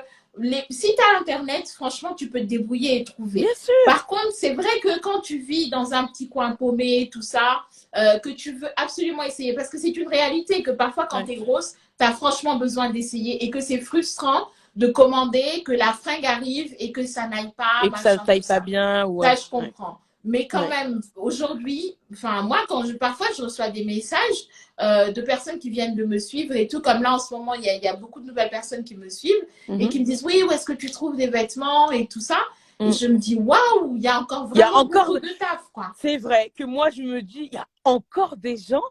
si tu as Internet, franchement, tu peux te débrouiller et trouver. Bien sûr. Par contre, c'est vrai que quand tu vis dans un petit coin paumé, tout ça, que tu veux absolument essayer, parce que c'est une réalité que parfois, quand Ouais. tu es grosse, tu as franchement besoin d'essayer et que c'est frustrant de commander, que la fringue arrive et que ça n'aille pas, Et que ça machin, taille tout pas ça. bien. Ça, Ouais. je comprends. Mais quand Ouais. même, aujourd'hui, enfin, moi, parfois, je reçois des messages de personnes qui viennent de me suivre et tout. Comme là, en ce moment, il y a beaucoup de nouvelles personnes qui me suivent et Mhm. qui me disent, oui, où est-ce que tu trouves des vêtements et tout ça. Et Mm. je me dis, waouh, il y a encore Il y a vraiment encore. beaucoup de taf, quoi. C'est vrai que moi, je me dis, il y a encore des gens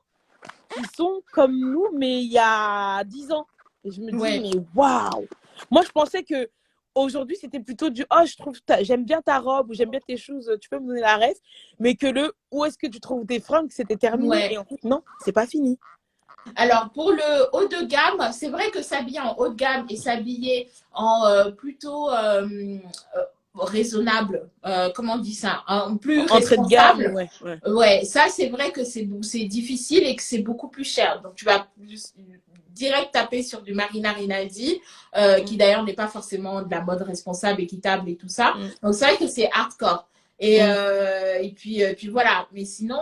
qui sont comme nous, mais il y a 10 ans. Et je me dis, Ouais. mais waouh! Moi, je pensais que aujourd'hui, c'était plutôt du oh, j'aime bien ta robe ou j'aime bien tes choses, tu peux me donner la ref, mais que le où est-ce que tu trouves tes fringues, c'était terminé. Et Ouais. en fait, non, c'est pas fini. Alors, pour le haut de gamme, c'est vrai que s'habiller en haut de gamme et s'habiller en plutôt raisonnable, comment on dit ça, en plus Entrée de gamme, responsable, ouais, ouais. ouais, ça c'est vrai que c'est difficile et que c'est beaucoup plus cher. Donc, tu vas direct taper sur du Marina Rinaldi, qui d'ailleurs n'est pas forcément de la mode responsable, équitable et tout ça. Mm, Donc, c'est vrai que c'est hardcore. Et, mm. puis voilà. Mais sinon,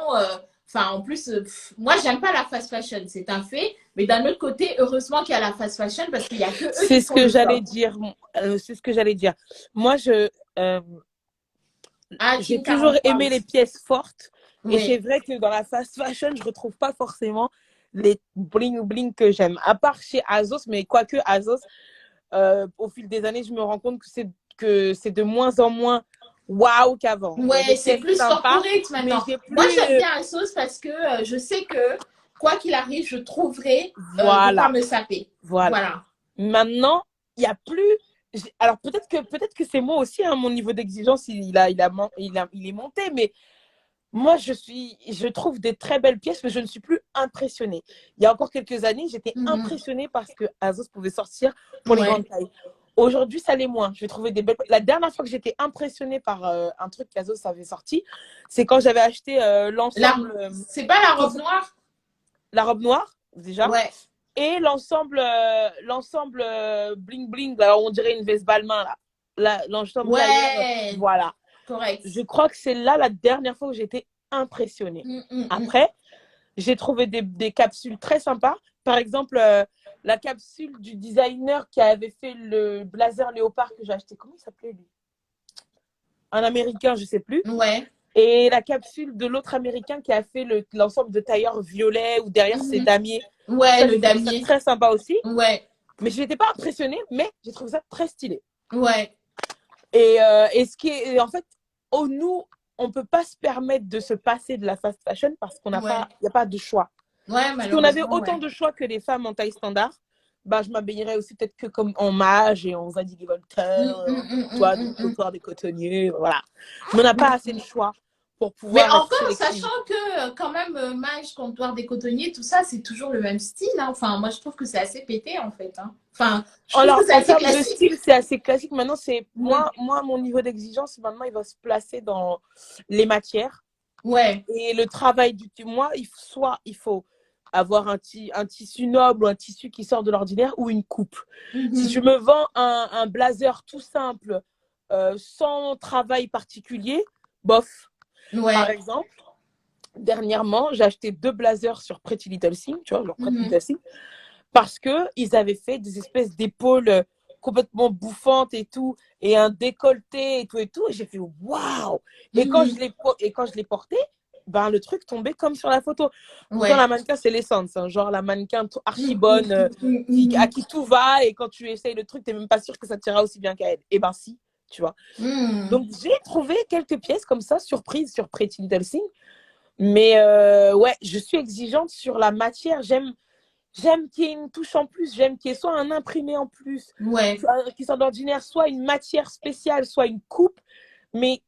enfin, en plus, moi, j'aime pas la fast fashion, c'est un fait. Mais d'un autre côté, heureusement qu'il y a la fast fashion parce qu'il y a que eux C'est qui ce font que le j'allais top. dire. C'est ce que j'allais dire. Moi, euh, Ah, j'ai Team toujours aimé 43. les pièces fortes. Et c'est Oui. vrai que dans la fast fashion, je retrouve pas forcément les bling bling que j'aime. À part chez Azos, mais quoique Azos, au fil des années, je me rends compte que c'est de moins en moins waouh qu'avant. Il y a des Ouais, c'est pièces plus sympas, corporate mais maintenant. j'ai Moi, plus. j'aime bien la sauce parce que je sais que quoi qu'il arrive, je trouverai de quoi Voilà, me saper. voilà. Voilà. Maintenant, il y a plus. Alors peut-être que c'est moi aussi, hein, mon niveau d'exigence, il est monté, mais moi, je trouve des très belles pièces, mais je ne suis plus impressionnée. Il y a encore quelques années, j'étais Mhm. impressionnée parce que Azos pouvait sortir pour les Ouais. grandes tailles. Aujourd'hui, ça l'est moins. Je vais trouver des belles. La dernière fois que j'étais impressionnée par un truc qu'Azos avait sorti, c'est quand j'avais acheté La... l'ensemble, C'est pas la robe noire? la robe noire, déjà, Ouais. et l'ensemble bling bling, là, on dirait une veste Balmain, là. L'ensemble tailleur, Ouais. voilà. Je Correct. crois que c'est là la dernière fois où j'étais impressionnée. Mm, mm, mm. Après, j'ai trouvé des capsules très sympas. Par exemple, la capsule du designer qui avait fait le blazer léopard que j'ai acheté. Comment il s'appelait lui? Un américain, je ne sais plus. Ouais. Et la capsule de l'autre américain qui a fait l'ensemble de tailleurs violet où derrière c'est Mhm. damier. Ouais, Ça, le j'ai trouvé ça damier. très sympa aussi. Ouais. Mais je n'étais pas impressionnée, mais j'ai trouvé ça très stylé. Ouais. Et ce qui est, en fait, nous, on ne peut pas se permettre de se passer de la fast fashion parce qu'on n'a pas, Ouais. il n'y a pas de choix. Ouais, Si on avait malheureusement, autant ouais. de choix que les femmes en taille standard, bah, je m'habillerais aussi peut-être que comme en mage et en Zadig et Mm, Voltaire, mm, mm, toi, mm, du mm, mm. comptoir des cotonniers, voilà. Mais on n'a pas assez de choix pour Mais pouvoir être encore, sélective. sachant que quand même, Mage, Comptoir des Cotonniers, tout ça, c'est toujours le même style, hein. Enfin, moi, je trouve que c'est assez pété, en fait, hein. Enfin, je trouve que Alors, c'est en assez termes de classique. style, c'est assez classique. Maintenant, c'est Mm. moi, mon niveau d'exigence, maintenant, il va se placer dans les matières. Ouais. Et le travail moi, il faut avoir un tissu noble ou un tissu qui sort de l'ordinaire ou une coupe. Si tu Mhm. me vends un blazer tout simple, sans travail particulier, bof. Par Ouais. exemple, dernièrement, j'ai acheté 2 blazers sur Pretty Little Thing, tu vois, genre Pretty Mhm. Little Thing, parce qu'ils avaient fait des espèces d'épaules complètement bouffantes et tout, et un décolleté et tout et tout. Et j'ai fait waouh! Mhm. Et quand je l'ai porté, ben, le truc tombait comme sur la photo. Pourtant, la Ouais. mannequin, c'est l'essence. Hein, genre la mannequin archi Mhm. bonne, Mhm. à Mhm. qui tout va, et quand tu essayes le truc, t'es même pas sûr que ça t'ira aussi bien qu'à elle. Et ben si, tu vois. Mhm. Donc, j'ai trouvé quelques pièces comme ça, surprises sur Pretty Little Thing. Mais ouais, je suis exigeante sur la matière. J'aime qu'il y ait une touche en plus, j'aime qu'il y ait soit un imprimé en plus, Ouais. qui soit d'ordinaire, soit une matière spéciale, soit une coupe. Mais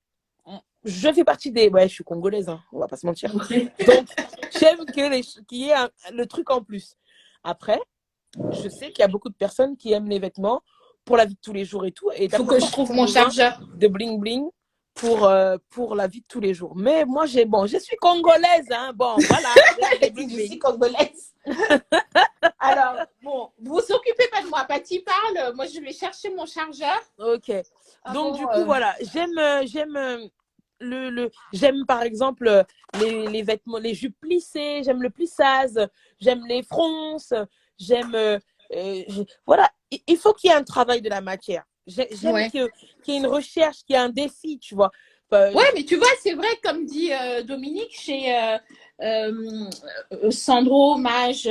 je fais partie des. Ouais, je suis congolaise, hein, on va pas se mentir. Ouais. Donc, j'aime qu'il y ait le truc en plus. Après, je sais qu'il y a beaucoup de personnes qui aiment les vêtements pour la vie de tous les jours et tout, et Il faut que d'important je qu'ils trouve ont mon besoin chargeur. de bling bling pour la vie de tous les jours. Mais moi, je suis congolaise, hein, bon, voilà, j'aime les bling Je bling. suis congolaise. Alors, bon, vous vous occupez pas de moi. Patty parle. Moi, je vais chercher mon chargeur. Ok. Donc, Avant, du coup, voilà, j'aime par exemple les vêtements, les jupes plissées, j'aime le plissage, j'aime les fronces, j'aime. Voilà, il faut qu'il y ait un travail de la matière. J'aime ouais. qu'il y ait une recherche, qu'il y ait un défi, tu vois. Ouais, mais tu vois, c'est vrai, comme dit Dominique, chez Sandro, Mage,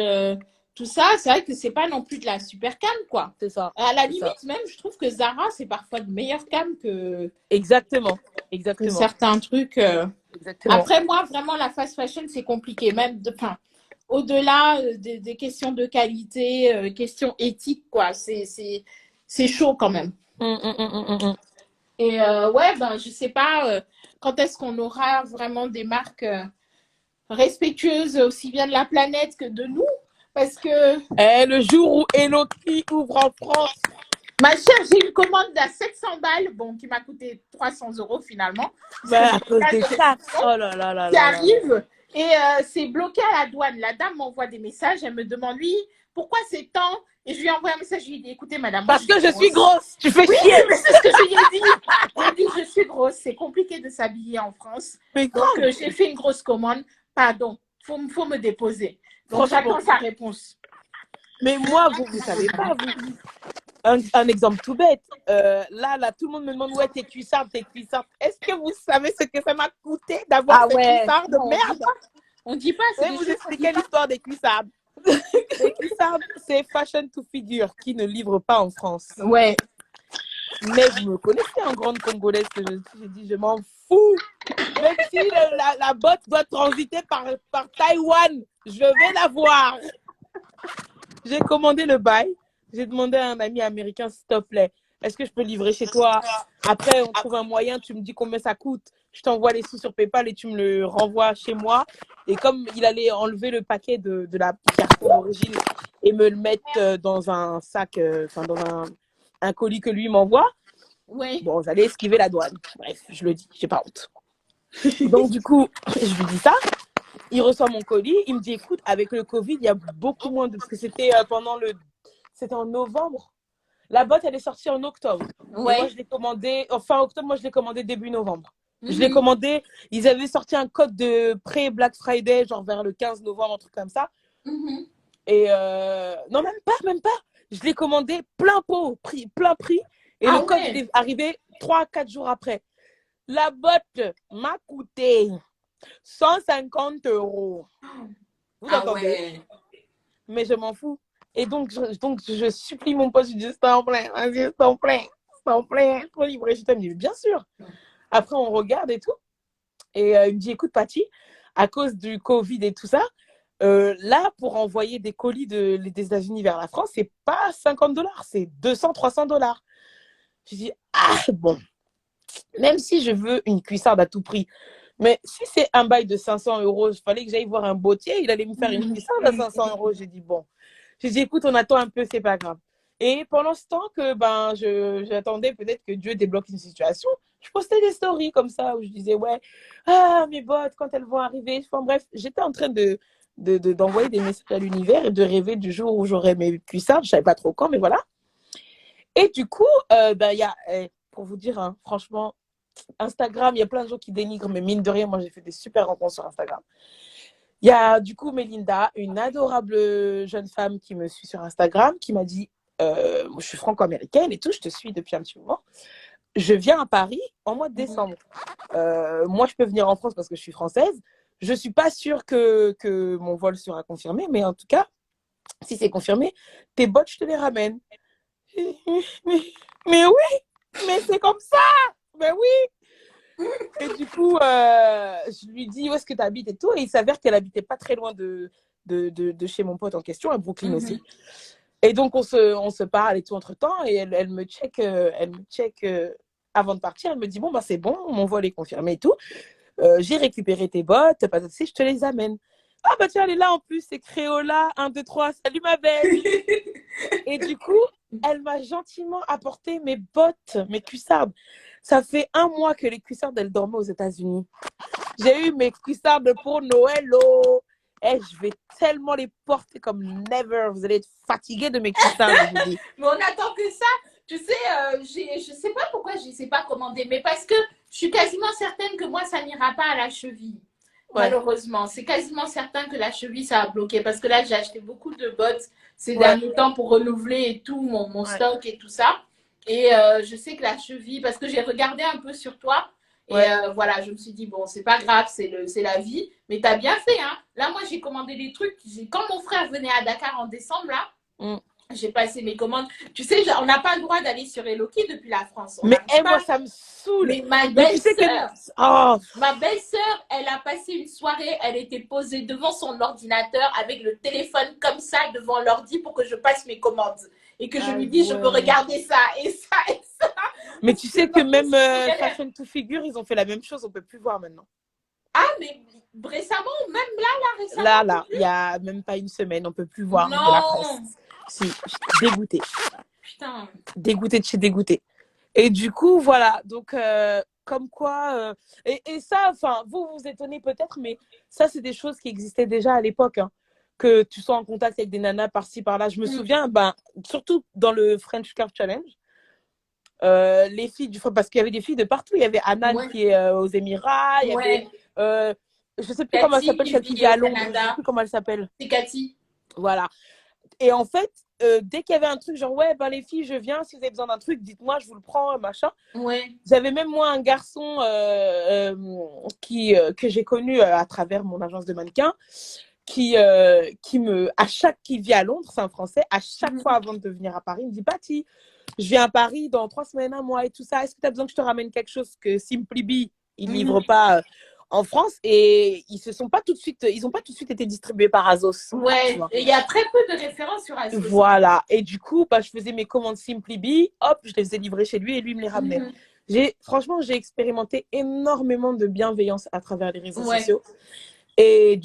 tout ça, c'est vrai que c'est pas non plus de la super cam, quoi. C'est ça, À la c'est ça. limite, même, je trouve que Zara, c'est parfois de meilleure cam Exactement, que exactement, certains trucs. exactement. Après, moi, vraiment, la fast fashion, c'est compliqué. Même, au-delà des questions de qualité, questions éthiques, quoi. C'est chaud quand même. Et ouais, ben, je sais pas quand est-ce qu'on aura vraiment des marques respectueuses aussi bien de la planète que de nous. Parce que, Et le jour où Eloki ouvre en France, ma chère, j'ai une commande à 700 balles, bon, qui m'a coûté 300 euros finalement, puisque bah, j'ai à cause pas des de taxes. réduction Oh là là là qui là là. arrive et c'est bloqué à la douane. La dame m'envoie des messages, elle me demande, oui, pourquoi c'est tant. Et je lui envoie un message, je lui dis, écoutez, madame, moi je Parce suis que je suis grosse. grosse, tu fais Oui, chier. mais c'est ce que je lui ai dit. J'ai dit, je suis grosse, c'est compliqué de s'habiller en France. Mais Donc, grave, j'ai fait une grosse commande. Pardon, faut me déposer. Donc, franchement. j'attends sa réponse. Mais moi, vous savez pas, vous. Un exemple tout bête. Là, tout le monde me demande, ouais, t'es cuissarde, t'es cuissarde. Est-ce que vous savez ce que ça m'a coûté d'avoir Ah ces ouais, cuissards de non, on dit merde? pas. On dit pas, Je c'est vais des vous choses qu'on dit expliquer pas. l'histoire des cuissardes. Les cuissardes, c'est Fashion to Figure qui ne livre pas en France. Ouais. Mais vous me connaissez en grande congolaise que je suis. J'ai dit, je m'en fous. Même si la botte doit transiter par Taïwan, je vais la voir. J'ai commandé le bail. J'ai demandé à un ami américain, s'il te plaît, est-ce que je peux livrer chez toi? Après, on trouve un moyen, tu me dis combien ça coûte. Je t'envoie les sous sur PayPal et tu me le renvoies chez moi. Et comme il allait enlever le paquet de la carton d'origine et me le mettre dans un sac, enfin dans un colis que lui m'envoie, Ouais. bon, j'allais esquiver la douane. Bref, je le dis, j'ai pas honte. Donc du coup, je lui dis ça. Il reçoit mon colis, il me dit écoute, avec le Covid, il y a beaucoup moins de. Parce que c'était C'était en novembre. La boîte, elle est sortie en octobre. Et moi, Ouais. je l'ai commandé. Fin octobre, moi, je l'ai commandé début novembre. Je l'ai Mhm. commandé. Ils avaient sorti un code de pré-Black Friday, genre vers le 15 novembre, un truc comme ça. Mhm. Et non, même pas. Je l'ai commandé plein pot, plein prix. Et le Ah code, il ouais. est arrivé 3-4 jours après. La boîte m'a coûté 150 €. Vous Ah entendez? ouais. Mais je m'en fous. Et donc je supplie mon pote, je dis, s'il t'en plaît, vas-y, s'il t'en plaît, s'il t'en plaît, faut livrer chez toi. Il me dit, bien sûr. Après, on regarde et tout. Et il me dit, écoute, Patty, à cause du Covid et tout ça, là, pour envoyer des colis des États-Unis vers la France, c'est pas 50 $, c'est 200-300 $. Je dis, ah, bon, même si je veux une cuissarde à tout prix, mais si c'est un bail de 500 €, il fallait que j'aille voir un bottier, il allait me faire une cuissarde à 500 €. J'ai dit, bon. J'ai dit, écoute, on attend un peu, c'est pas grave. Et pendant ce temps que ben, j'attendais peut-être que Dieu débloque une situation, je postais des stories comme ça où je disais, ouais, ah, mes bottes, quand elles vont arriver. Enfin bref, j'étais en train d'envoyer des messages à l'univers et de rêver du jour où j'aurai mes cuissardes. Je savais pas trop quand, mais voilà. Et du coup, ben, il y a, pour vous dire, hein, franchement, Instagram, il y a plein de gens qui dénigrent, mais mine de rien, moi, j'ai fait des super rencontres sur Instagram. Il y a du coup Mélinda, une adorable jeune femme qui me suit sur Instagram, qui m'a dit, je suis franco-américaine et tout, je te suis depuis un petit moment. Je viens à Paris en mois de décembre. Moi, je peux venir en France parce que je suis française. Je ne suis pas sûre que mon vol sera confirmé, mais en tout cas, si c'est confirmé, tes bottes, je te les ramène. Mais, mais oui, mais c'est comme ça. Mais oui. Et du coup, je lui dis où est-ce que tu habites et tout. Et il s'avère qu'elle habitait pas très loin de chez mon pote en question, à Brooklyn aussi. Et donc, on se parle et tout entre-temps. Et elle me check, avant de partir. Elle me dit, bon, bah, c'est bon, mon vol est confirmé et tout. J'ai récupéré tes bottes, pas de souci, je te les amène. Ah, bah, tiens, elle est là en plus, c'est Créola, 1, 2, 3, salut ma belle. Et du coup, elle m'a gentiment apporté mes bottes, mes cuissardes. Ça fait 1 mois que les cuissardes, elles dormaient aux États-Unis. J'ai eu mes cuissardes pour Noël. Oh. Et je vais tellement les porter comme never. Vous allez être fatigués de mes cuissardes, je vous dis. Mais on attend que ça. Tu sais, je sais pas pourquoi je ne sais pas commander, mais parce que je suis quasiment certaine que moi, ça n'ira pas à la cheville. Ouais. Malheureusement, c'est quasiment certain que la cheville, ça a bloqué. Parce que là, j'ai acheté beaucoup de bottes ces Ouais. derniers temps pour renouveler et tout, mon Ouais. stock et tout ça. Et je sais que la cheville, parce que j'ai regardé un peu sur toi, et Ouais. voilà, je me suis dit, bon, c'est pas grave, c'est la vie. Mais t'as bien fait, hein. Là, moi, j'ai commandé des trucs. Quand mon frère venait à Dakar en décembre, là, j'ai passé mes commandes. Tu sais, on n'a pas le droit d'aller sur Eloki depuis la France. On Mais pas. moi, ça me saoule. Mais ma Mais tu sais que. belle-sœur, Oh. ma belle-sœur, elle a passé une soirée, elle était posée devant son ordinateur avec le téléphone comme ça devant l'ordi pour que je passe mes commandes. et que je Ah lui dis, je veux ouais. regarder ça et ça et ça. Mais tu sais que même C'est galère. Fashion to Figure, ils ont fait la même chose, on peut plus voir maintenant. Ah, mais récemment, même là, récemment, Là, on peut là, il plus. y a même pas une semaine, on peut plus voir de la presse. Non, Si, dégoûté. putain. Dégoûté de chez dégoûté. Et du coup, voilà. Donc, comme quoi. Et ça, enfin, vous vous étonnez peut-être, mais ça, c'est des choses qui existaient déjà à l'époque. Hein. Que tu sois en contact avec des nanas par-ci, par-là. Je me souviens, ben, surtout dans le French Curve Challenge, les filles parce qu'il y avait des filles de partout. Il y avait Anan Ouais, qui est aux Émirats. Il y avait. ouais. Je sais plus comment elle Cathy s'appelle, qui celle qui vit vit au à Londres. Je sais Canada. plus comment elle s'appelle. C'est Cathy. Voilà. Et en fait, dès qu'il y avait un truc genre, ouais, ben les filles, je viens, si vous avez besoin d'un truc, dites-moi, je vous le prends, machin. Ouais. J'avais même moi un garçon que j'ai connu à travers mon agence de mannequin qui vit à Londres, c'est un Français, à chaque fois avant de venir à Paris, il me dit, Patty, je viens à Paris dans 3 semaines, un mois et tout ça, est-ce que tu as besoin que je te ramène quelque chose que Simply Bee, ils livrent pas en France? Et ils ont pas tout de suite été distribués par Azos. Tu Ouais. vois. Et il y a très peu de références sur Asos. Voilà. Et du coup, bah, je faisais mes commandes Simply Bee, hop, je les faisais livrer chez lui et lui me les ramenait. Franchement, j'ai expérimenté énormément de bienveillance à travers les réseaux Ouais. sociaux. Et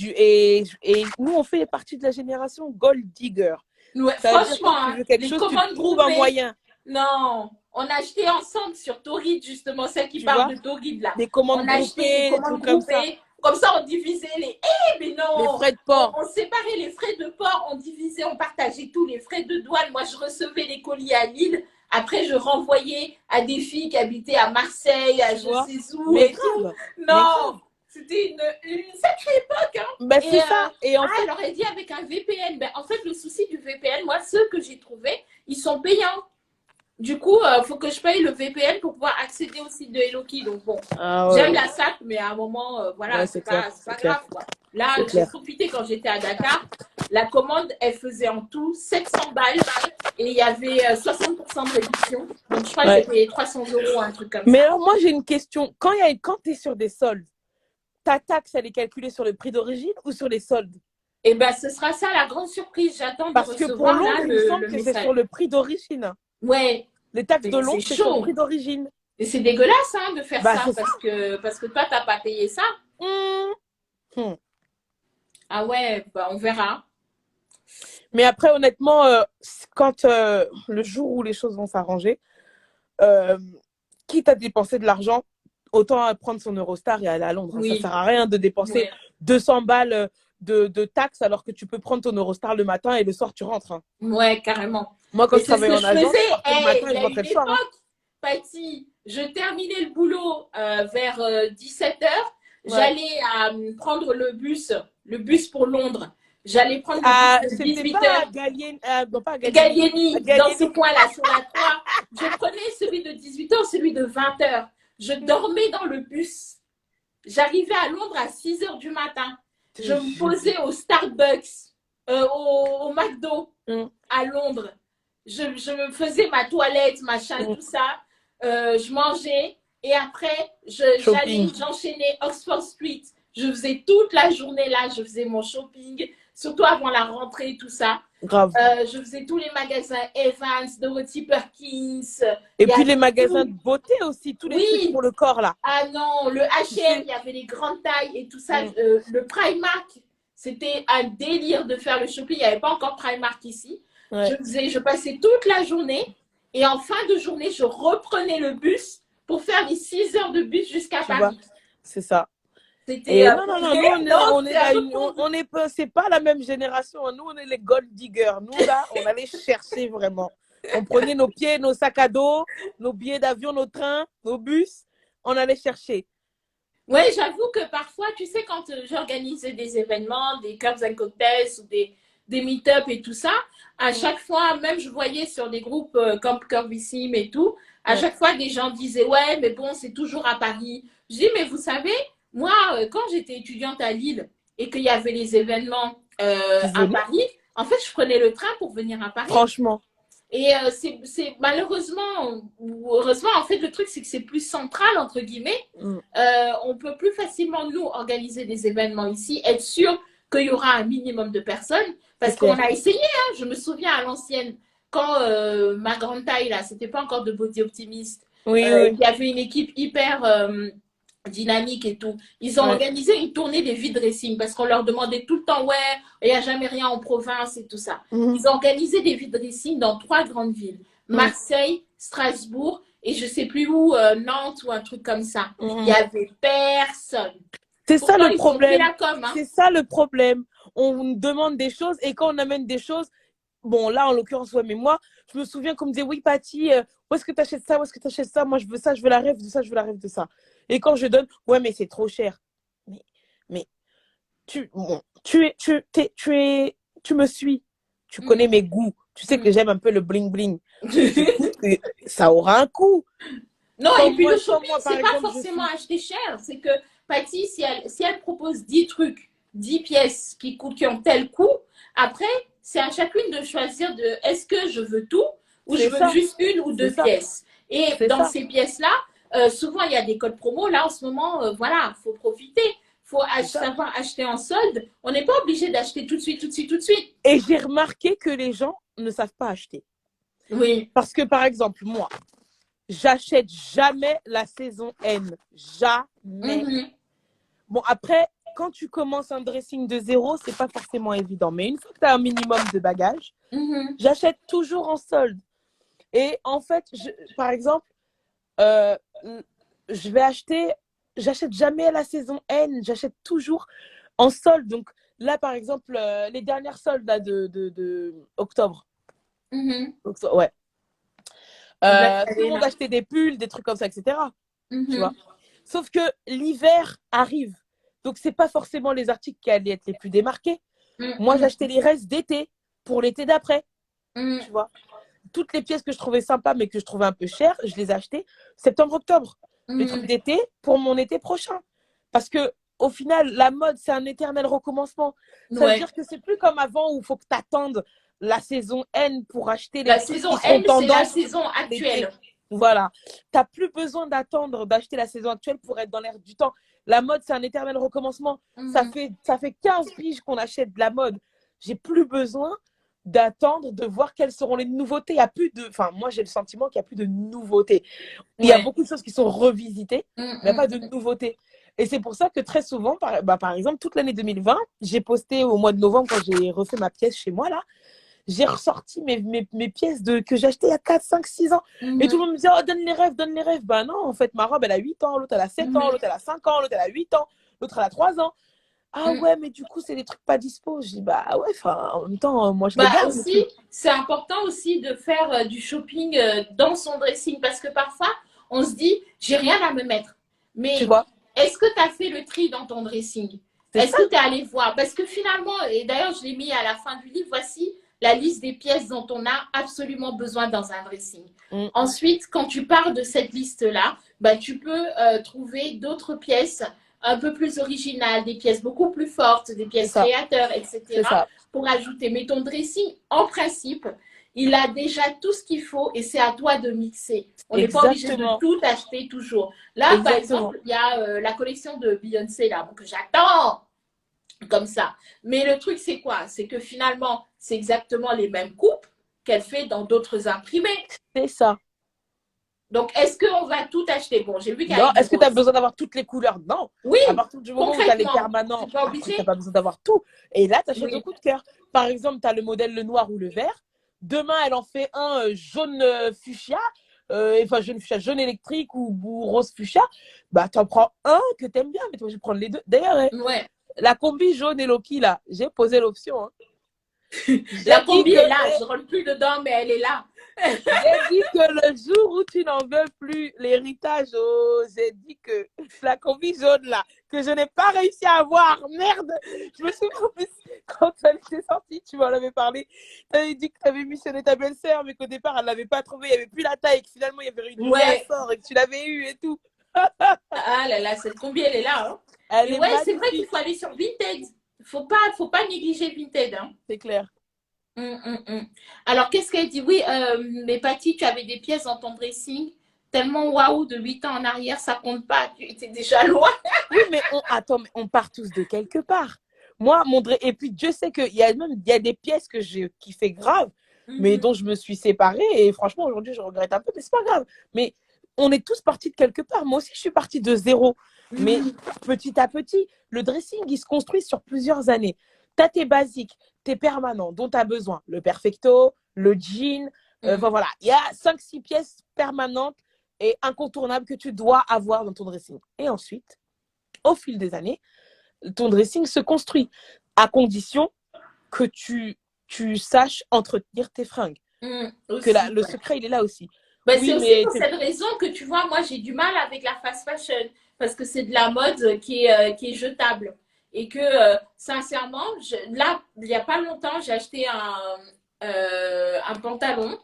nous, on fait partie de la génération Gold Digger. Ouais. Ça veut dire Franchement, que tu hein, veux quelque les chose, tu commandes trouves un groupées. moyen. Non. On a acheté ensemble sur Torrid, justement, celle qui Tu parle vois, de Torrid, là. des On commandes a acheté des groupées, des commandes trucs comme ça. groupées. Comme ça, on divisait les. Eh, mais Les non! frais de port. On séparait les frais de port, on divisait, on partageait tous les frais de douane. Moi, je recevais les colis à Lille. Après, je renvoyais à des filles qui habitaient à Marseille, à Tu je vois, sais où mais et tout. grave. Mais grave. Non! C'était une sacrée époque, hein. Ben, Et c'est ça. Et en fait, elle aurait dit avec un VPN. Ben, en fait, le souci du VPN, moi, ceux que j'ai trouvés, ils sont payants. Du coup, il faut que je paye le VPN pour pouvoir accéder au site de Helloki. Donc bon, j'aime la SAP, mais à un moment, voilà, Ouais, c'est clair, pas clair. grave, quoi. Là, C'est j'ai clair. profité quand j'étais à Dakar. La commande, elle faisait en tout 700 balles et il y avait 60% de réduction. Donc je crois que j'ai payé 300 €, un truc comme Mais ça. alors, moi, j'ai une question. Quand tu es sur des soldes, ta taxe, elle est calculée sur le prix d'origine ou sur les soldes? Et ben, ce sera ça la grande surprise. J'attends de Parce que pour recevoir là Londres, il me semble le que c'est message. sur le prix d'origine. Ouais, Les taxes de c'est Londres, c'est sur le prix chaud. d'origine. Et c'est dégueulasse hein, de faire Bah, ça c'est ça. parce que toi, t'as pas payé ça. Mmh. Ah ouais, bah, on verra. Mais après, honnêtement, quand le jour où les choses vont s'arranger, quitte à dépenser de l'argent, autant prendre son Eurostar et aller à Londres. Oui. Ça sert à rien de dépenser Ouais. 200 balles de taxes alors que tu peux prendre ton Eurostar le matin et le soir, tu rentres. Hein. Ouais, carrément. Moi, quand Mais je c'est ce travaillais que en je agence, je faisais. partais le Hey, matin il et y je a rentrais une le soir. Hein. époque, Patty, je terminais le boulot vers 17 h. J'allais prendre le bus pour Londres. J'allais prendre le bus de C'était 18 pas h. Gallieni, non pas Gallieni, Gallieni, dans ce Gallieni. coin-là, sur la 3. Je prenais celui de 18 h, celui de 20 h. Je dormais dans le bus. J'arrivais à Londres à 6 h du matin. Je me posais au Starbucks, au McDo à Londres. Je me faisais ma toilette, machin, tout ça. Je mangeais et après, j'enchaînais Oxford Street. Je faisais toute la journée là, je faisais mon shopping, surtout avant la rentrée, tout ça. Grave. Je faisais tous les magasins Evans, Dorothy Perkins. Et puis les magasins de beauté aussi, tous les trucs pour le corps là. Ah non, le H&M, il y avait les grandes tailles et tout ça. Le Primark, c'était un délire de faire le shopping. Il n'y avait pas encore Primark ici. Ouais. Je passais toute la journée et en fin de journée, je reprenais le bus pour faire les 6 heures de bus jusqu'à Paris. C'est ça. C'était non, c'est pas la même génération. Nous, on est les gold diggers. Nous, là, on allait chercher vraiment. On prenait nos pieds, nos sacs à dos, nos billets d'avion, nos trains, nos bus. On allait chercher. Oui, j'avoue que parfois, tu sais, quand j'organisais des événements, des Curves and Cocktails ou des meet-up et tout ça, à chaque fois, même je voyais sur des groupes comme Curvissime et tout, à chaque fois, des gens disaient « Ouais, mais bon, c'est toujours à Paris. » Je dis « Mais vous savez, moi, quand j'étais étudiante à Lille et qu'il y avait les événements à Paris, en fait, je prenais le train pour venir à Paris. Franchement. Et c'est malheureusement ou heureusement, en fait, le truc, c'est que c'est plus central, entre guillemets. On peut plus facilement, nous, organiser des événements ici, être sûr qu'il y aura un minimum de personnes. Parce qu'on a essayé, hein, je me souviens à l'ancienne, quand ma grande taille, là, c'était pas encore de Body Optimist, Oui, oui, il y avait une équipe hyper dynamique et tout. Ils ont ouais. organisé une tournée des vide dressing parce qu'on leur demandait tout le temps, ouais, il n'y a jamais rien en province et tout ça. Mhm, Ils ont organisé des vide dressing dans 3 grandes villes, mhm, Marseille, Strasbourg et je sais plus où, Nantes ou un truc comme ça. Il y mhm. avait personne. C'est ça Pourtant, le ils ont fait problème. la com, hein. C'est ça le problème. On nous demande des choses et quand on amène des choses, bon, là, en l'occurrence, ouais, mais moi, je me souviens qu'on me disait, oui, Patty, où est-ce que tu achètes ça? Où est-ce que tu achètes ça? Moi, je veux ça, je veux la rêve de ça, je veux la rêve de ça. Et quand je donne, ouais, mais c'est trop cher. Mais, mais bon, tu me suis. Tu connais Mm, mes goûts. Tu sais que mm. j'aime un peu le bling-bling. Tu te doutes que ça aura un coût. Non, et puis le Quand shopping, moi, par c'est pas exemple, je forcément suis. acheter cher. C'est que Patty, si elle propose 10 trucs, 10 pièces qui ont tel coût, après, c'est à chacune de choisir de est-ce que je veux tout ou je C'est veux ça. juste une ou C'est deux ça. pièces. Et C'est dans ça. ces pièces-là, souvent il y a des codes promo. Là, en ce moment, voilà, il faut profiter. Il faut C'est ça. savoir acheter en solde. On n'est pas obligé d'acheter tout de suite, tout de suite, tout de suite. Et j'ai remarqué que les gens ne savent pas acheter. Oui. Parce que, par exemple, moi, j'achète jamais la saison N. Jamais. Mhm. Bon, après, quand tu commences un dressing de zéro, c'est pas forcément évident. Mais une fois que tu as un minimum de bagages, Mhm. j'achète toujours en solde. Et en fait, par exemple, euh, je vais acheter, j'achète jamais la saison N, j'achète toujours en solde. Donc là, par exemple, les dernières soldes là, de octobre. Mhm. Ouais. Black Tout le monde Arena. achetait des pulls, des trucs comme ça, etc. Tu vois. Mhm. Sauf que l'hiver arrive. Donc, c'est pas forcément les articles qui allaient être les plus démarqués. Moi, Mhm. j'achetais les restes d'été pour l'été d'après. Mhm. Tu vois. Toutes les pièces que je trouvais sympas, mais que je trouvais un peu chères, je les achetais septembre-octobre. Les trucs Mhm. d'été pour mon été prochain. Parce que, au final, la mode, c'est un éternel recommencement. Ça veut Ouais. dire que c'est plus comme avant où il faut que tu attendes la saison N pour acheter La les trucs saison qui seront N, c'est la tendance saison l'été. actuelle. Voilà. Tu n'as plus besoin d'attendre d'acheter la saison actuelle pour être dans l'air du temps. La mode, c'est un éternel recommencement. Mhm. Ça fait 15 piges qu'on achète de la mode. J'ai plus besoin d'attendre de voir quelles seront les nouveautés. Il y a plus de. Enfin, moi, j'ai le sentiment qu'il n'y a plus de nouveautés. Il y a Ouais. beaucoup de choses qui sont revisitées, mais il n'y a pas de Mhm. nouveautés. Et c'est pour ça que très souvent, par exemple, toute l'année 2020, j'ai posté au mois de novembre, quand j'ai refait ma pièce chez moi, là, j'ai ressorti mes pièces que j'ai achetées il y a 4, 5, 6 ans. Et tout le Mhm. monde me disait, oh, donne les rêves, donne les rêves. Ben non, en fait, ma robe, elle a 8 ans, l'autre, elle a 7 ans, Mhm. l'autre, elle a 5 ans, l'autre, elle a 8 ans, l'autre, elle a 3 ans. Ah Mhm. ouais, mais du coup, c'est des trucs pas dispo. Je dis, bah ouais, enfin, en même temps, moi, je les Bah garde, les aussi, trucs. c'est important aussi de faire du shopping dans son dressing parce que parfois, on se dit, j'ai rien à me mettre. Tu Mais vois, est-ce que tu as fait le tri dans ton dressing? c'est Est-ce ça. que tu es allé voir? Parce que finalement, et d'ailleurs, je l'ai mis à la fin du livre, voici la liste des pièces dont on a absolument besoin dans un dressing. Mm, Ensuite, quand tu pars de cette liste-là, bah, tu peux trouver d'autres pièces un peu plus originales, des pièces beaucoup plus fortes, des c'est pièces ça. créateurs, C'est etc. ça. pour ajouter. Mais ton dressing, en principe, il a déjà tout ce qu'il faut et c'est à toi de mixer. On n'est pas obligé de Exactement. tout acheter toujours. Là, par Exactement. exemple, il y a la collection de Beyoncé là, que j'attends comme ça. Mais le truc, c'est quoi? C'est que finalement, c'est exactement les mêmes coupes qu'elle fait dans d'autres imprimés. C'est ça. Donc, est-ce qu'on va tout acheter? Bon, j'ai vu qu'il y Non, avait du est-ce que tu as rose. besoin d'avoir toutes les couleurs? Non. Oui, À partir du moment où tu as les concrètement, tu permanents, n'es pas après, tu n'as obligé. pas besoin d'avoir tout. Et là, tu achètes au Oui. coup de cœur. Par exemple, tu as le modèle le noir ou le vert. Demain, elle en fait un jaune fuchsia, enfin jaune fuchsia, jaune électrique ou rose fuchsia. Bah, tu en prends un que tu aimes bien, mais toi, je vais prendre les deux. D'ailleurs, Ouais. la combi jaune et Loki, là, j'ai posé l'option. Hein. La J'ai dit combi que, est là. Je ne rentre plus dedans, mais elle est là. j'ai dit que le jour où tu n'en veux plus l'héritage, oh, j'ai dit que la combi jaune là, que je n'ai pas réussi à avoir, merde. Je me souviens en plus, quand elle était sortie, tu m'en avais parlé, tu avais dit que tu avais missionné ta belle-sœur, mais qu'au départ elle l'avait pas trouvée, il n'y avait plus la taille, et que finalement il y avait une Ouais. réassort et que tu l'avais eu et tout. Ah là là, cette combi, elle est là. Hein. Elle Et est ouais, c'est vrai qu'il faut magnifique, aller sur Vinted. Faut pas négliger Vinted. Hein. c'est clair. Alors, qu'est-ce qu'elle dit? Oui, mais Patty, tu avais des pièces dans ton dressing. Tellement waouh, de 8 ans en arrière, ça compte pas. Tu étais déjà loin. Oui, mais attends, mais on part tous de quelque part. Moi, et puis Dieu sait qu'il y a des pièces que j'ai qui fait grave. mais dont je me suis séparée. Et franchement, aujourd'hui, je regrette un peu, mais c'est pas grave. Mais on est tous partis de quelque part. Moi aussi, je suis partie de zéro. Mais petit à petit, le dressing, il se construit sur plusieurs années. Tu as tes basiques, tes permanents dont tu as besoin. Le perfecto, le jean. Voilà, il y a 5-6 pièces permanentes et incontournables que tu dois avoir dans ton dressing. Et ensuite, au fil des années, ton dressing se construit à condition que tu saches entretenir tes fringues. Aussi, le secret, il est là aussi. Ben, c'est aussi pour cette raison que tu vois, moi j'ai du mal avec la fast fashion parce que c'est de la mode qui est jetable. Et que sincèrement, là, il n'y a pas longtemps, j'ai acheté un pantalon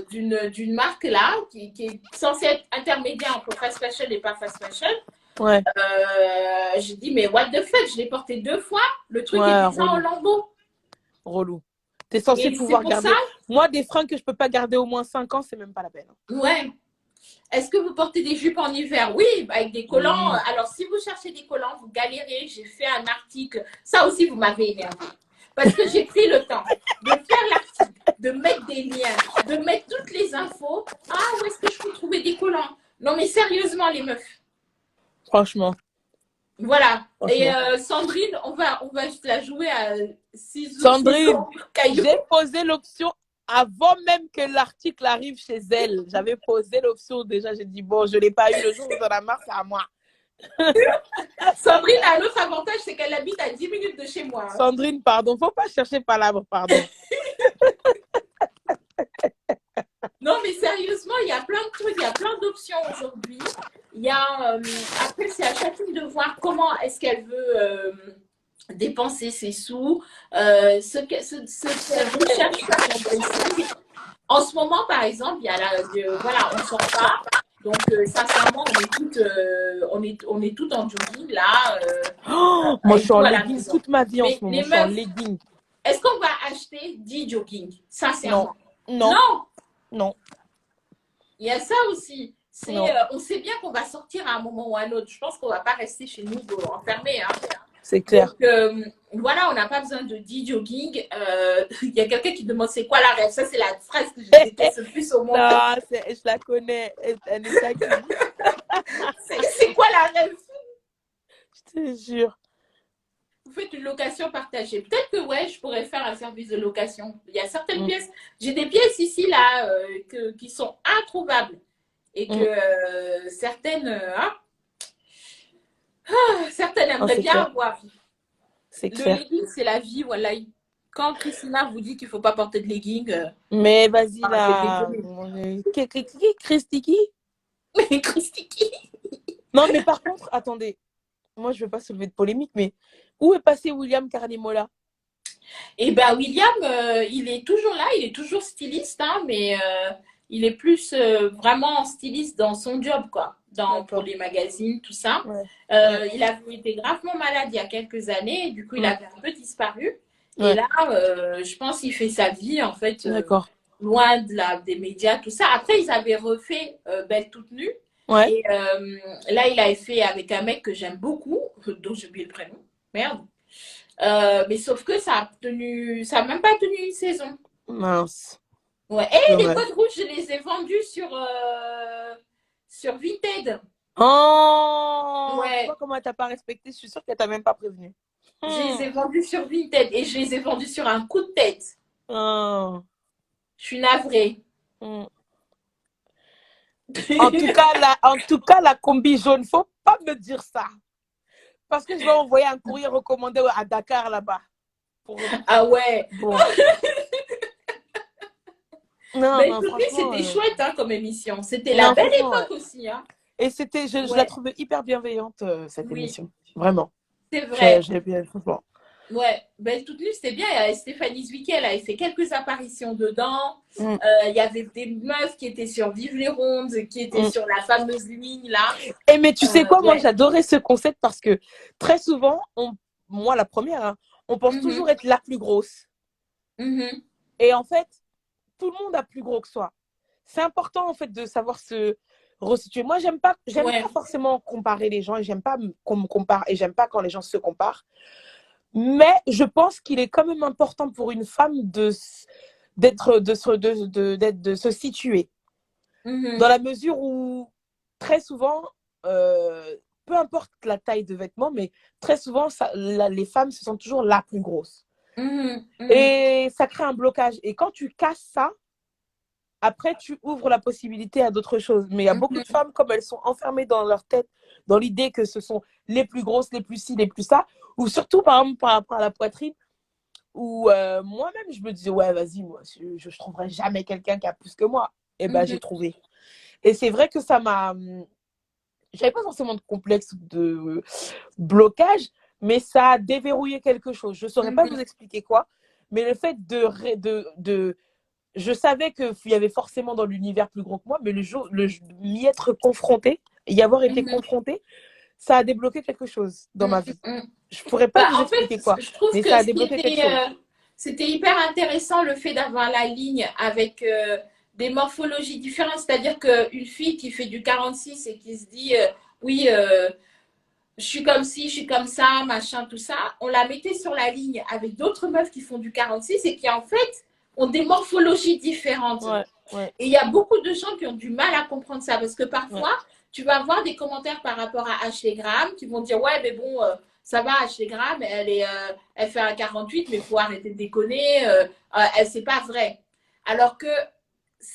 d'une marque là qui est censée être intermédiaire entre fast fashion et pas fast fashion. Ouais. J'ai dit, mais what the fuck, je l'ai porté 2 fois, le truc est déjà en lambeaux. Relou. T'es censé pouvoir garder. Moi, des fringues que je peux pas garder au moins 5 ans, c'est même pas la peine. Ouais. Est-ce que vous portez des jupes en hiver? Oui, avec des collants. Oui. Alors, si vous cherchez des collants, vous galérez. J'ai fait un article. Ça aussi, vous m'avez énervé. Parce que j'ai pris le temps de faire l'article, de mettre des liens, de mettre toutes les infos. Ah, où est-ce que je peux trouver des collants? Non, mais sérieusement, les meufs. Franchement. Voilà. Et Sandrine, on va la jouer à 6 Sandrine, j'ai posé l'option avant même que l'article arrive chez elle. J'avais posé l'option déjà. J'ai dit, bon, je ne l'ai pas eu le jour où j'en ai marre, c'est à moi. Sandrine a un autre avantage, c'est qu'elle habite à 10 minutes de chez moi. Hein. Sandrine, pardon. Faut pas chercher palabre, pardon. Non, mais sérieusement, il y a plein de trucs, il y a plein d'options aujourd'hui. Il y a, après, c'est à chacune de voir comment est-ce qu'elle veut dépenser ses sous, ce qu'elle recherche sur son dressing. En ce moment, par exemple, il y a voilà, on ne sort pas. Donc, sincèrement, on est toutes en jogging là. Moi, je suis en legging toute ma vie en ce moment. Je suis en legging. Est-ce qu'on va acheter 10 jogging? Sincèrement. Non. Non. Non. Il y a ça aussi. On sait bien qu'on va sortir à un moment ou à un autre. Je pense qu'on ne va pas rester chez nous enfermés. Hein. C'est clair. Donc, voilà, on n'a pas besoin de 10 jogging. Il y a quelqu'un qui demande c'est quoi la rêve. Ça, c'est la phrase que je déteste le plus au monde. Non, je la connais. Elle est c'est quoi la rêve? Je te jure. Vous faites une location partagée. Peut-être que ouais, je pourrais faire un service de location. Il y a certaines pièces. J'ai des pièces ici, là, qui sont introuvables. Et que certaines... certaines aimeraient bien avoir. C'est clair. Le legging, c'est la vie, voilà. Quand Christina vous dit qu'il ne faut pas porter de legging... Mais vas-y, là. Christiki? Christiki. Non, mais par contre, attendez. Moi, je ne veux pas soulever de polémique, mais où est passé William Carnimola? Eh bien, William, il est toujours là, il est toujours styliste, hein, mais il est plus vraiment styliste dans son job, quoi, pour les magazines, tout ça. Ouais. Il avait été gravement malade il y a quelques années, et du coup, il avait un peu disparu. Ouais. Et là, je pense qu'il fait sa vie, en fait, loin des médias, tout ça. Après, ils avaient refait Belle toute nue. Ouais. Et là, il a fait avec un mec que j'aime beaucoup, dont j'ai oublié le prénom. Merde. Mais sauf que ça a même pas tenu une saison. Mince. Ouais. Et les codes rouges, je les ai vendus sur Vinted. Oh. Ouais. Tu vois comment elle t'a pas respecté? Je suis sûre qu'elle t'a même pas prévenu. Je les ai vendus sur Vinted et je les ai vendus sur un coup de tête. Oh. Je suis navrée. En tout cas, la combi jaune, faut pas me dire ça. Parce que je vais envoyer un courrier recommandé à Dakar là-bas. Ah ouais. Bon. Mais écoutez, c'était chouette hein, comme émission. C'était la belle époque aussi. Hein. Et je la trouvais hyper bienveillante, cette émission. Vraiment. C'est vrai. J'ai bien, franchement. Ouais, Belle toute nue, c'était bien. Il y a Stéphanie Zwicky, elle avait fait quelques apparitions dedans. Il y avait des meufs qui étaient sur Vive les Rondes, qui étaient sur la fameuse ligne là. Et mais tu sais quoi, moi j'adorais ce concept parce que très souvent, moi la première, hein, on pense toujours être la plus grosse. Et en fait, tout le monde a plus gros que soi. C'est important en fait de savoir se resituer. Moi, j'aime pas forcément comparer les gens et j'aime pas qu'on me compare et j'aime pas quand les gens se comparent. Mais je pense qu'il est quand même important pour une femme de se situer. Dans Mhm. la mesure où, très souvent, euh, peu importe la taille de vêtements, mais très souvent, les femmes se sentent toujours la plus grosse. Mhm. Mhm. Et ça crée un blocage. Et quand tu casses ça, après, tu ouvres la possibilité à d'autres choses. Mais il y a beaucoup de Mhm. femmes, comme elles sont enfermées dans leur tête, dans l'idée que ce sont les plus grosses, les plus ci, les plus ça, ou surtout, par exemple, par rapport à la poitrine, où moi-même, je me disais, ouais, vas-y, moi, je ne trouverai jamais quelqu'un qui a plus que moi. Et ben, j'ai Mhm. trouvé. Et c'est vrai que ça m'a. J'avais pas forcément de complexe ou de blocage, mais ça a déverrouillé quelque chose. Je saurais pas vous Mhm. expliquer quoi, mais le fait de je savais qu'il y avait forcément dans l'univers plus gros que moi, mais m'y être confronté, y avoir été Mhm. confronté, ça a débloqué quelque chose dans ma Mhm. vie. Mhm. Je pourrais pas Bah, vous en fait, expliquer quoi, je trouve mais que ça a débloqué quelque chose. c'était hyper intéressant le fait d'avoir la ligne avec des morphologies différentes. C'est-à-dire qu'une fille qui fait du 46 et qui se dit oui, je suis comme ci, je suis comme ça, machin, tout ça, on la mettait sur la ligne avec d'autres meufs qui font du 46 et qui en fait ont des morphologies différentes. Ouais, ouais, Et il y a beaucoup de gens qui ont du mal à comprendre ça parce que ouais, parfois, tu vas avoir des commentaires par rapport à Ashley Graham qui vont dire ouais, mais bon, ça va, Ashley Graham, elle fait un 48, mais il faut arrêter de déconner, c'est pas vrai. Alors que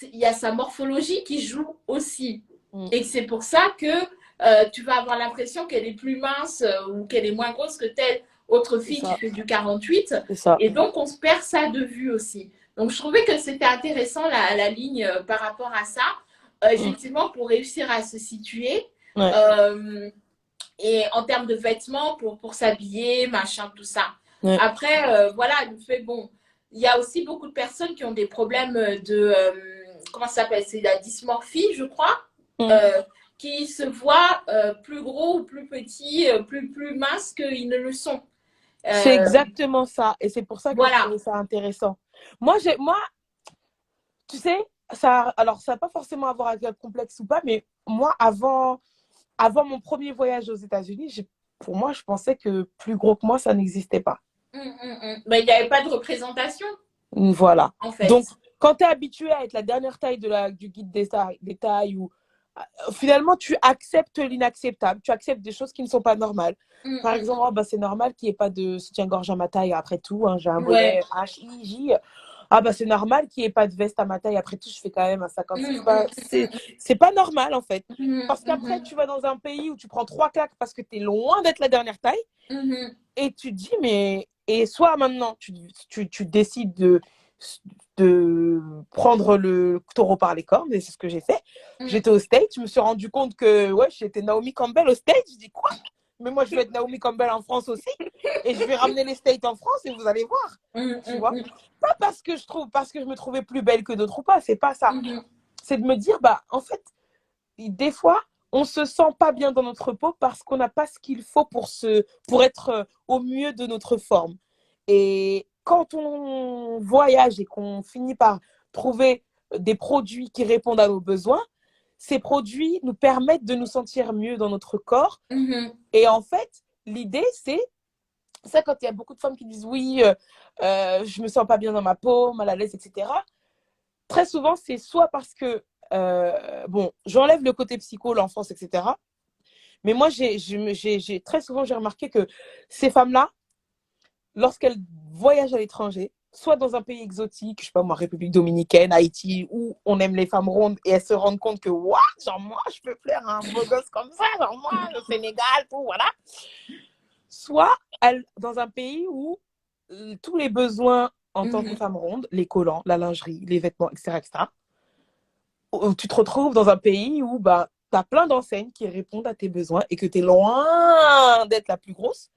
il y a sa morphologie qui joue aussi. mm, Et c'est pour ça que tu vas avoir l'impression qu'elle est plus mince ou qu'elle est moins grosse que telle autre c'est fille qui ça, fait du 48. c'est ça. Et donc, on se perd ça de vue aussi. Donc, je trouvais que c'était intéressant la ligne par rapport à ça, Mm, effectivement, pour réussir à se situer. ouais. Euh, et en termes de vêtements, pour s'habiller, machin, tout ça. Ouais. Après, voilà, le fait, bon, il y a aussi beaucoup de personnes qui ont des problèmes de, comment ça s'appelle? C'est la dysmorphie, je crois, Mm. euh, qui se voient plus gros ou plus petits, plus minces qu'ils ne le sont. C'est Euh, exactement ça. Et c'est pour ça que je voilà. trouvais ça intéressant. Moi, tu sais, alors ça n'a pas forcément à voir avec le complexe ou pas, mais moi, avant mon premier voyage aux États-Unis, pour moi, je pensais que plus gros que moi, ça n'existait pas. Mais il n'y avait pas de représentation, Voilà. en Donc, fait. quand tu es habitué à être la dernière taille du guide des tailles, ou finalement, tu acceptes l'inacceptable, tu acceptes des choses qui ne sont pas normales. Par exemple, oh, bah, c'est normal qu'il n'y ait pas de soutien-gorge à ma taille, après tout, hein, j'ai un bonnet Ouais. HIJ. Ah bah c'est normal qu'il n'y ait pas de veste à ma taille, après tout, je fais quand même un 56. Bah, c'est pas normal en fait. Parce qu'après, tu vas dans un pays où tu prends 3 claques parce que tu es loin d'être la dernière taille, et tu te dis, mais. Et soit maintenant, tu décides de prendre le taureau par les cornes, et c'est ce que j'ai fait. J'étais au States, je me suis rendu compte que ouais, j'étais Naomi Campbell au States. Je dis quoi? Mais moi, je vais être Naomi Campbell en France aussi. Et je vais ramener les States en France et vous allez voir. Tu vois? Pas parce que je me trouvais plus belle que d'autres ou pas, c'est pas ça. C'est de me dire, bah, en fait, des fois, on se sent pas bien dans notre peau parce qu'on n'a pas ce qu'il faut pour être au mieux de notre forme. Et quand on voyage et qu'on finit par trouver des produits qui répondent à nos besoins, ces produits nous permettent de nous sentir mieux dans notre corps. Et en fait, l'idée, c'est ça quand il y a beaucoup de femmes qui disent oui, je me sens pas bien dans ma peau, mal à l'aise, etc. Très souvent, c'est soit parce que bon, j'enlève le côté psycho, l'enfance, etc. Mais moi, très souvent, j'ai remarqué que ces femmes-là, lorsqu'elles voyagent à l'étranger, soit dans un pays exotique, je sais pas moi, République dominicaine, Haïti, où on aime les femmes rondes, et elles se rendent compte que, what, genre moi, je peux plaire à un beau gosse comme ça, genre moi, le Sénégal, tout, voilà. Soit dans un pays où tous les besoins en tant que femme ronde, les collants, la lingerie, les vêtements, etc., etc., tu te retrouves dans un pays où bah, tu as plein d'enseignes qui répondent à tes besoins et que tu es loin d'être la plus grosse,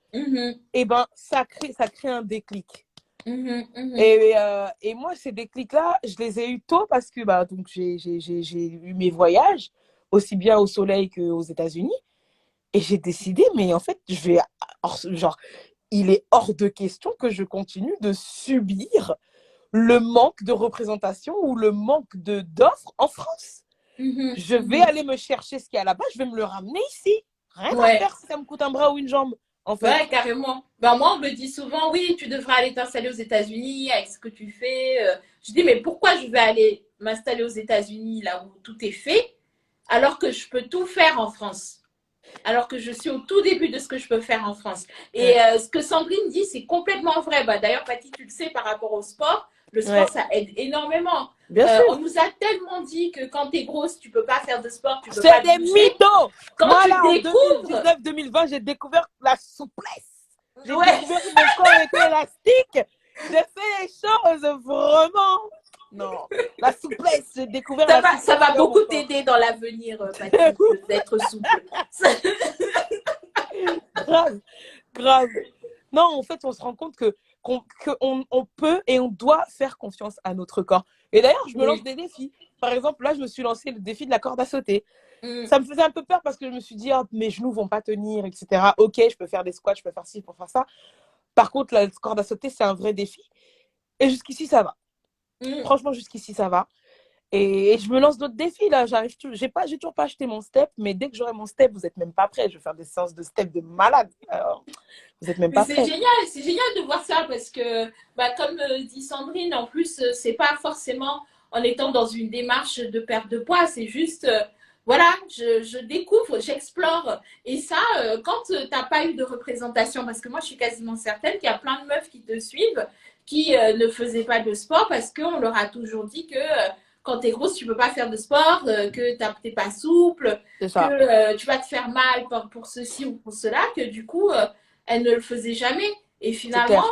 et ben ça crée un déclic. Et moi, ces déclics-là, je les ai eus tôt parce que bah, donc, j'ai eu mes voyages, aussi bien au soleil qu'aux États-Unis. Et j'ai décidé, mais en fait, genre, il est hors de question que je continue de subir le manque de représentation ou le manque d'offres en France. Je vais aller me chercher ce qu'il y a là-bas, je vais me le ramener ici. Rien à Ouais. faire si ça me coûte un bras ou une jambe, en fait. Ouais, carrément. Ben, moi, on me dit souvent, oui, tu devrais aller t'installer aux États-Unis avec ce que tu fais. Je dis, mais pourquoi je vais aller m'installer aux États-Unis, là où tout est fait, alors que je peux tout faire en France? Alors que je suis au tout début de ce que je peux faire en France. Et ce que Sandrine dit, c'est complètement vrai. Bah, d'ailleurs, Patty, tu le sais par rapport au sport. Le sport, ça aide énormément. Bien sûr. On nous a tellement dit que quand tu es grosse, tu ne peux pas faire de sport, tu peux C'est pas des bouger. mythos. Quand Moi, tu là, en découvres… 2019-2020, j'ai découvert la souplesse. J'ai découvert que mon corps était élastique. J'ai fait les choses vraiment. Non, la souplesse, j'ai découvert la souplesse. Ça va beaucoup t'aider dans l'avenir, Patty, d'être souple. Grave, grave. Non, en fait, on se rend compte qu'on peut et on doit faire confiance à notre corps. Et d'ailleurs, je me lance des défis. Par exemple, là, je me suis lancé le défi de la corde à sauter. Ça me faisait un peu peur parce que je me suis dit, oh, mes genoux vont pas tenir, etc. Ok, je peux faire des squats, je peux faire ci, je peux faire ça. Par contre, la corde à sauter, c'est un vrai défi. Et jusqu'ici, ça va. Franchement, jusqu'ici, ça va. Et je me lance d'autres défis, là. J'ai toujours pas acheté mon step, mais dès que j'aurai mon step, vous n'êtes même pas prêts. Je vais faire des séances de step de malade. Alors, vous n'êtes même pas prêts. C'est génial de voir ça parce que, bah, comme dit Sandrine, en plus, c'est pas forcément en étant dans une démarche de perte de poids, c'est juste, voilà, je découvre, j'explore. Et ça, quand tu n'as pas eu de représentation, parce que moi, je suis quasiment certaine qu'il y a plein de meufs qui te suivent qui ne faisaient pas de sport parce qu'on leur a toujours dit que quand tu es grosse, tu ne peux pas faire de sport, que tu n'es pas souple, que tu vas te faire mal pour ceci ou pour cela, que du coup, elles ne le faisaient jamais. Et finalement,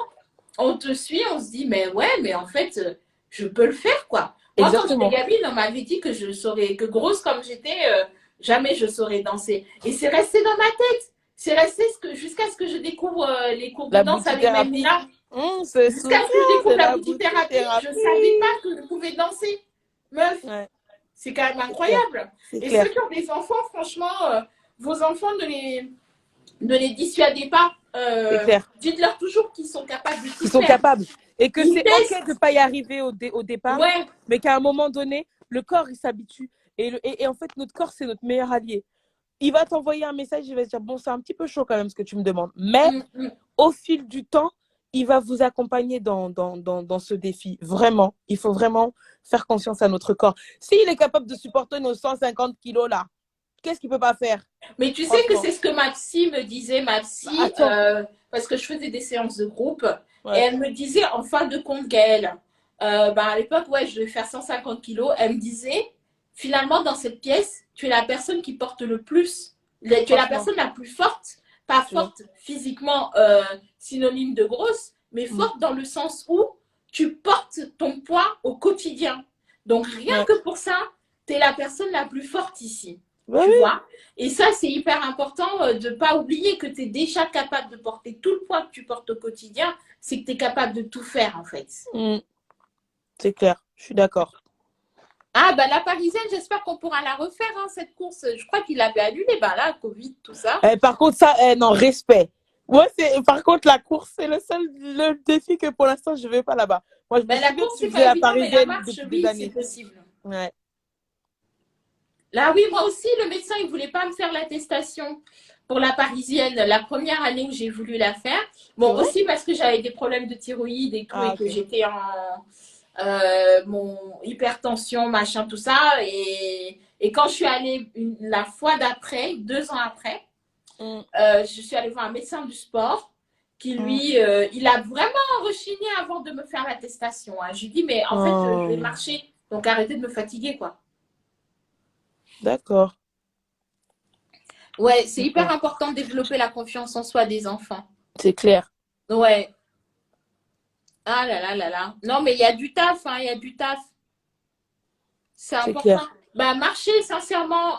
on te suit, on se dit, mais ouais, mais en fait, je peux le faire, quoi. Moi, Exactement. quand j'étais gamine, on m'avait dit que je saurais, que grosse comme j'étais, jamais je saurais danser. Et c'est resté dans ma tête. C'est resté jusqu'à ce que je découvre les cours de danse avec Maimouna. Jusqu'à ce que je découvre la boutique-thérapie, je ne savais pas que je pouvais danser. Meuf, c'est quand même incroyable. Et ceux qui ont des enfants, franchement, vos enfants, ne les dissuadez pas. Dites-leur toujours qu'ils sont capables de tout faire. Ils sont capables. Et que c'est ok de ne pas y arriver au départ, mais qu'à un moment donné, le corps, il s'habitue. Et en fait, notre corps, c'est notre meilleur allié. Il va t'envoyer un message, il va se dire, bon, c'est un petit peu chaud quand même ce que tu me demandes. Mais au fil du temps, il va vous accompagner dans ce défi. Vraiment, il faut vraiment faire confiance à notre corps. S'il est capable de supporter nos 150 kilos là, qu'est-ce qu'il ne peut pas faire? Mais tu sais que c'est ce que ma psy me disait, parce que je faisais des séances de groupe, et elle me disait, en fin de compte, Gaëlle, à l'époque, je devais faire 150 kilos, elle me disait, finalement, dans cette pièce, tu es la personne qui porte le plus, tu es la personne la plus forte, pas forte physiquement, synonyme de grosse, mais forte dans le sens où tu portes ton poids au quotidien. Donc, rien que pour ça, tu es la personne la plus forte ici. Tu vois? Et ça, c'est hyper important de ne pas oublier que tu es déjà capable de porter tout le poids que tu portes au quotidien. C'est que tu es capable de tout faire, en fait. C'est clair, je suis d'accord. Ah, la parisienne, j'espère qu'on pourra la refaire, hein, cette course. Je crois qu'il l'avait annulée, là, Covid, tout ça. Par contre, ça, non, respect. Moi, par contre, la course, c'est le défi que pour l'instant, je ne vais pas là-bas. Moi, je me la course, c'est pas évident, mais la marche, oui, c'est possible. Ouais. Là, oui, moi aussi, le médecin, il ne voulait pas me faire l'attestation pour la parisienne la première année où j'ai voulu la faire. Bon, aussi parce que j'avais des problèmes de thyroïde et tout, et que j'étais en mon hypertension, machin, tout ça. Et quand je suis allée la fois d'après, 2 ans après, je suis allée voir un médecin du sport qui, lui, il a vraiment rechigné avant de me faire l'attestation. Hein. Je lui dis, mais en fait, je vais marcher, donc arrêtez de me fatiguer, quoi. D'accord. Ouais, c'est hyper important de développer la confiance en soi des enfants. C'est clair. Ouais. Ah là là là là. Non, mais il y a du taf, hein, il y a du taf. C'est important. Clair. Marcher, sincèrement,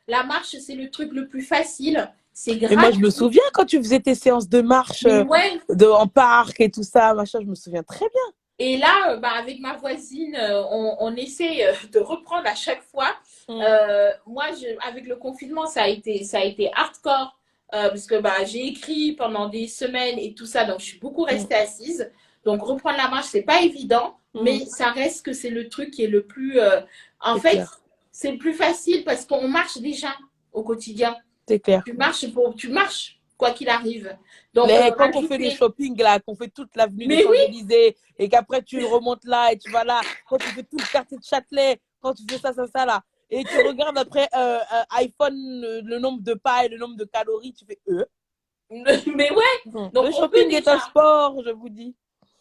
la marche, c'est le truc le plus facile. C'est gratuit. Mais moi, je me souviens quand tu faisais tes séances de marche en parc et tout ça, machin, je me souviens très bien. Et là, avec ma voisine, on essaie de reprendre à chaque fois. Moi, avec le confinement, ça a été hardcore parce que j'ai écrit pendant des semaines et tout ça, donc je suis beaucoup restée assise. Donc, reprendre la marche, c'est pas évident, mais ça reste que c'est le truc qui est le plus… en fait, c'est le plus facile parce qu'on marche déjà au quotidien. C'est clair. Tu marches quoi qu'il arrive. Donc, Quand on fait des rajouter. shoppings là, qu'on fait toute l'avenue des Mais oui, Champs-Élysées et qu'après tu remontes là et tu vas là, quand tu fais tout le quartier de Châtelet, quand tu fais ça là, et tu regardes après iPhone le nombre de pas et le nombre de calories, tu fais mais ouais. Donc, Le on peut shopping est un déjà. sport, je vous dis.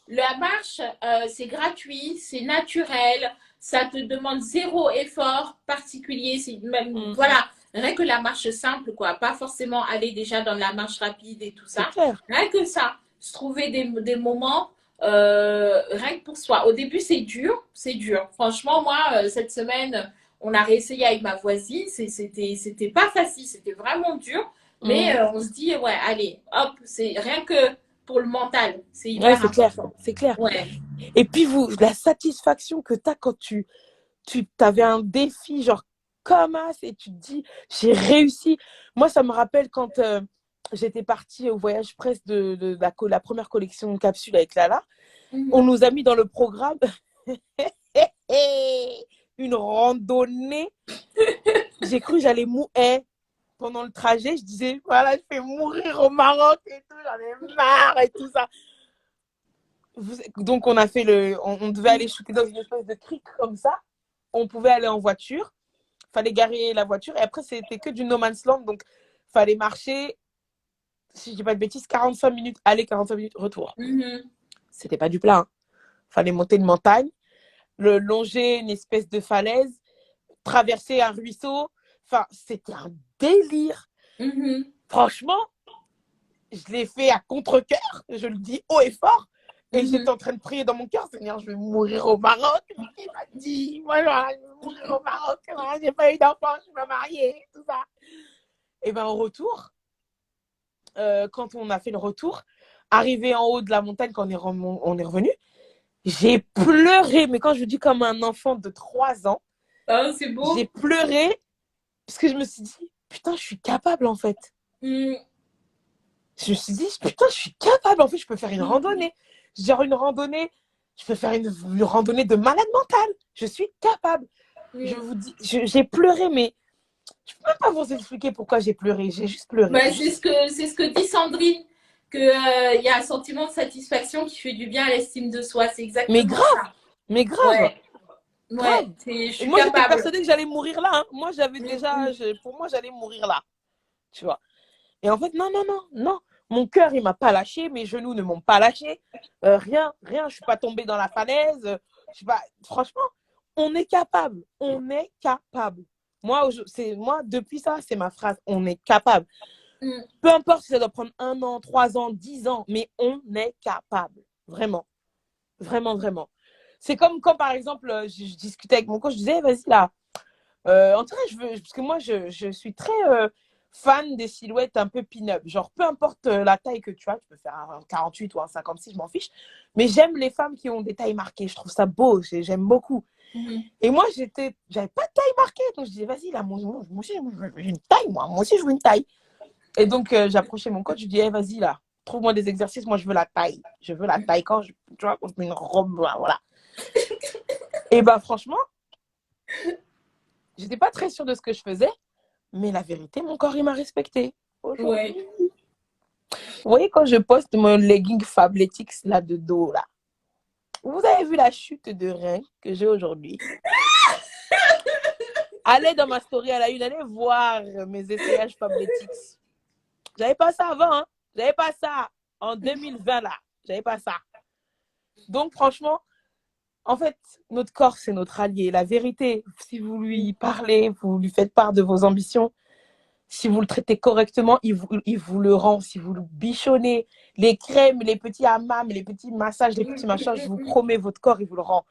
La marche, c'est gratuit, c'est naturel, ça te demande zéro effort particulier. C'est même, Mm. voilà, rien que la marche simple, quoi. Pas forcément aller déjà dans la marche rapide et tout C'est ça. clair. Rien que ça, se trouver des moments, rien que pour soi. Au début, c'est dur, c'est dur. Franchement, moi, cette semaine, on a réessayé avec ma voisine. C'était pas facile, c'était vraiment dur. Mais Mm. on se dit, ouais, allez, hop, c'est rien que pour le mental, c'est Ouais, hyper c'est clair, important. c'est clair. Ouais. Et puis la satisfaction que tu as quand tu avais un défi, genre comme as, et tu te dis, j'ai réussi. Moi, ça me rappelle quand j'étais partie au voyage presse de la première collection de capsules avec Lala. On Mhm. nous a mis dans le programme une randonnée. J'ai cru que j'allais mourir. Pendant le trajet, je disais, voilà, je vais mourir au Maroc et tout, j'en ai marre et tout ça. Donc, on devait aller shooter dans une espèce de crique comme ça. On pouvait aller en voiture. Fallait garer la voiture. Et après, c'était que du no man's land. Donc, fallait marcher, si je dis pas de bêtises, 45 minutes aller, 45 minutes retour. Mhm. C'était pas du plat. Hein. Fallait monter une montagne, longer une espèce de falaise, traverser un ruisseau. Enfin, c'était un délire. Mhm. Franchement, je l'ai fait à contre-cœur. Je le dis haut et fort. Et j'étais Mhm. en train de prier dans mon cœur, Seigneur, je vais mourir au Maroc. Il m'a dit, moi, je vais mourir au Maroc. J'ai pas eu d'enfant, je suis pas mariée, tout ça. Et bien, au retour, quand on a fait le retour, arrivé en haut de la montagne, quand on est revenu, j'ai pleuré. Mais quand je dis comme un enfant de 3 ans, Oh, c'est j'ai beau. pleuré parce que je me suis dit, putain, je suis capable en fait. Mhm. Je me suis dit, putain, je suis capable. En fait, je peux faire une Mhm. randonnée. Genre une randonnée, je peux faire une randonnée de malade mental. Je suis capable. Je Mhm. vous dis, j'ai pleuré, mais je peux même pas vous expliquer pourquoi j'ai pleuré. J'ai juste pleuré. Ben, Juste... c'est ce que dit Sandrine, que, il y a un sentiment de satisfaction qui fait du bien à l'estime de soi. C'est Mais exactement grave, ça. mais grave, Ouais, ouais, grave. je Et suis moi, j'étais capable. persuadée que j'allais mourir là. Hein. Moi, j'avais déjà, Mhm. pour moi, j'allais mourir là. Tu vois. Et en fait, non, non, non, non. Mon cœur, il m'a pas lâché. Mes genoux ne m'ont pas lâché. Rien, rien. Je suis pas tombée dans la falaise. Je suis pas... Franchement, on est capable. On est capable. Moi, depuis ça, c'est ma phrase. On est capable. Mhm. Peu importe si ça doit prendre 1 an, 3 ans, 10 ans, mais on est capable. Vraiment. Vraiment, vraiment. C'est comme quand, par exemple, je discutais avec mon coach, je disais, vas-y là, en tout cas, parce que moi, je suis très fan des silhouettes un peu pin-up. Genre, peu importe la taille que tu as, tu peux faire un 48 ou un 56, je m'en fiche. Mais j'aime les femmes qui ont des tailles marquées. Je trouve ça beau, j'aime beaucoup. Mhm. Et moi, j'avais pas de taille marquée. Donc, je disais, vas-y, là, moi aussi, j'ai une taille, moi. Moi aussi, je veux une taille. Et donc, j'approchais mon coach, je dis, hey, vas-y, là, trouve-moi des exercices. Moi, je veux la taille. Je veux la taille tu vois, quand je mets une robe, voilà. Et bah, franchement, j'étais pas très sûre de ce que je faisais. Mais la vérité, mon corps, il m'a respecté. Ouais. Aujourd'hui. Vous voyez, quand je poste mon legging Fabletics là de dos, là, vous avez vu la chute de rein que j'ai aujourd'hui. Allez dans ma story à la une, allez voir mes essayages Fabletics. J'avais pas ça avant, hein. J'avais pas ça en 2020, là. J'avais pas ça. Donc, franchement, en fait, notre corps, c'est notre allié. La vérité, si vous lui parlez, vous lui faites part de vos ambitions, si vous le traitez correctement, il vous le rend. Si vous le bichonnez, les crèmes, les petits hammams, les petits massages, les petits machins, je vous promets, votre corps, il vous le rend.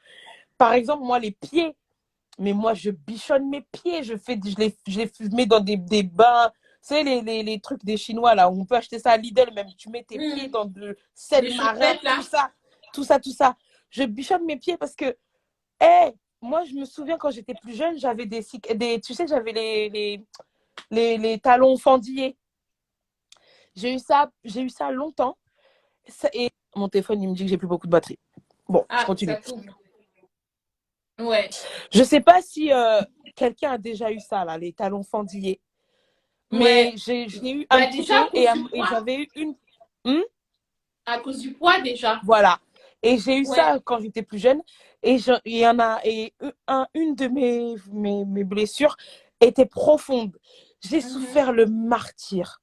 Par exemple, moi, les pieds, mais moi, je bichonne mes pieds. Je les mets dans des bains. Tu sais, les trucs des Chinois, là, où on peut acheter ça à Lidl, même. Tu mets tes pieds Mhm. dans de sel Des marin, chaussettes tout là. ça, tout ça, tout ça. Je bichonne mes pieds parce que, hé, moi, je me souviens quand j'étais plus jeune, j'avais tu sais, j'avais les talons fendillés. J'ai eu ça longtemps. Et mon téléphone, il me dit que j'ai plus beaucoup de batterie. Bon, je Ah, ça continue. coupe. Ouais. Je sais pas si quelqu'un a déjà eu ça, là, les talons fendillés. Ouais. Mais j'ai eu un Bah, petit déjà, peu à cause du et poids. j'avais eu une. Hmm. À cause du poids, déjà. Voilà. Et j'ai eu Ouais. ça quand j'étais plus jeune. Et il y en a. Et une de mes blessures était profonde. J'ai Mhm. souffert le martyre.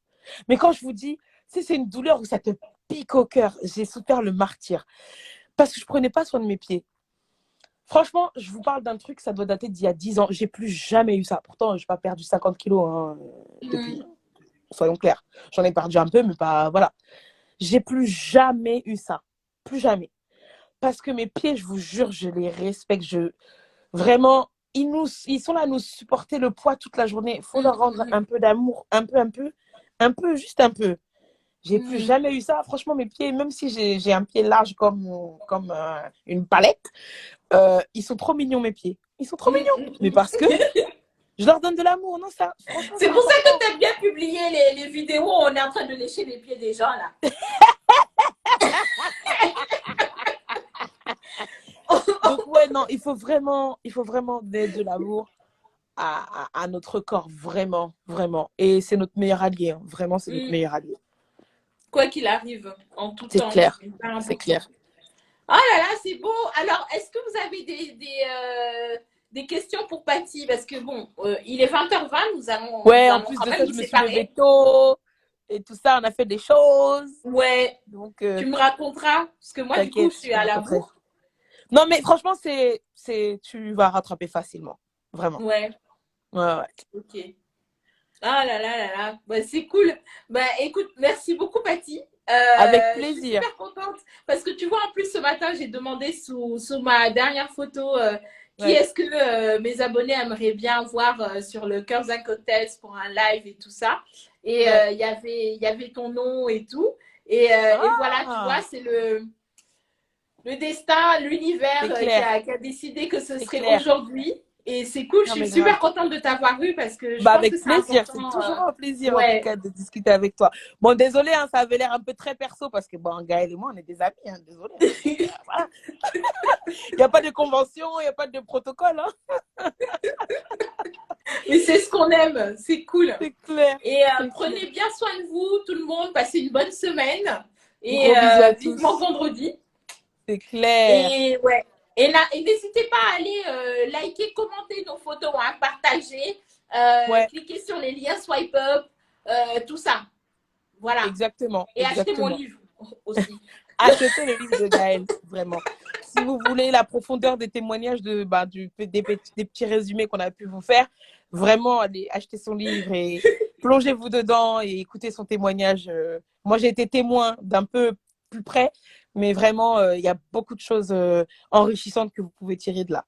Mais quand je vous dis, c'est une douleur où ça te pique au cœur. J'ai souffert le martyre. Parce que je prenais pas soin de mes pieds. Franchement, je vous parle d'un truc, ça doit dater d'il y a 10 ans. J'ai plus jamais eu ça. Pourtant, je n'ai pas perdu 50 kilos hein, depuis. Mhm. Soyons clairs. J'en ai perdu un peu, mais pas. Voilà. J'ai plus jamais eu ça. Plus jamais. Parce que mes pieds, je vous jure, je les respecte. Vraiment, ils sont là à nous supporter le poids toute la journée. Il faut leur rendre Mhm. un peu d'amour. Un peu, juste un peu. J'ai plus Mhm. jamais eu ça. Franchement, mes pieds, même si j'ai un pied large comme une palette, ils sont trop mignons, mes pieds. Ils sont trop mignons. Mais Mhm. parce que je leur donne de l'amour. Non, ça, franchement, C'est c'est pour ça que important. tu aimes bien publier les vidéos où on est en train de lécher les pieds des gens, là. Donc, ouais, non, il faut vraiment donner de l'amour à notre corps. Vraiment, vraiment. Et c'est notre meilleur allié. Hein. Vraiment, c'est notre Mm. meilleur allié. Quoi qu'il arrive, en tout C'est temps, c'est clair. hyper C'est important. clair. Oh là là, c'est beau. Alors, est-ce que vous avez des questions pour Patty? Parce que bon, il est 20h20, nous Ouais, en allons plus quand de même ça, nous je me suis levée séparer. tôt et tout ça. On a fait des choses. Ouais, Donc, tu me raconteras. Parce que moi, du coup, je t'inquiète, je suis te à la raconterai. bourre. Non, mais franchement, tu vas rattraper facilement. Vraiment. Ouais, Ouais, ouais. ok. Ah là là là là, bah, c'est cool. Bah écoute, merci beaucoup Patty. Avec Je suis plaisir. super contente parce que tu vois, en plus ce matin, j'ai demandé sous ma dernière photo qui Ouais, est-ce que mes abonnés aimeraient bien voir sur le Curves and Cocktails pour un live et tout ça. Et ouais. il y avait ton nom et tout. Et voilà, tu vois, Ah, c'est le destin, l'univers c'est qui clair. a décidé que ce C'est serait clair. aujourd'hui. Et c'est cool, je Non, suis mais grave. super contente de t'avoir eu parce que je Bah, pense que avec c'est plaisir. C'est important. toujours un plaisir, en tout Ouais. cas, de discuter avec toi. Bon, désolé, hein, ça avait l'air un peu très perso parce que, bon, Gaël et moi, on est des amis. Hein, désolé. Hein, donc, voilà. Il n'y a pas de convention, il n'y a pas de protocole. Hein. Mais c'est ce qu'on aime, c'est cool. C'est clair. Et C'est clair. prenez bien soin de vous, tout le monde. Passez une bonne semaine. Et Gros bisous à vivement tous. vendredi. C'est clair. Et ouais. Et n'hésitez pas à aller liker, commenter nos photos, hein, partager, Ouais, cliquer sur les liens, swipe up, tout ça. Voilà. exactement. Et acheter mon Exactement. livre aussi. Achetez le livre de Gaël, vraiment. Si vous voulez la profondeur des témoignages des petits résumés qu'on a pu vous faire, vraiment, allez acheter son livre et plongez-vous dedans et écoutez son témoignage. Moi, j'ai été témoin d'un peu plus près, mais vraiment, il y a beaucoup de choses enrichissantes que vous pouvez tirer de là.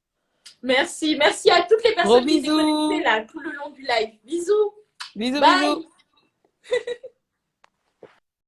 Merci. Merci à toutes les Gros personnes qui étaient connectées bisous. là tout le long du live. Bisous. Bisous, bisous. Bye.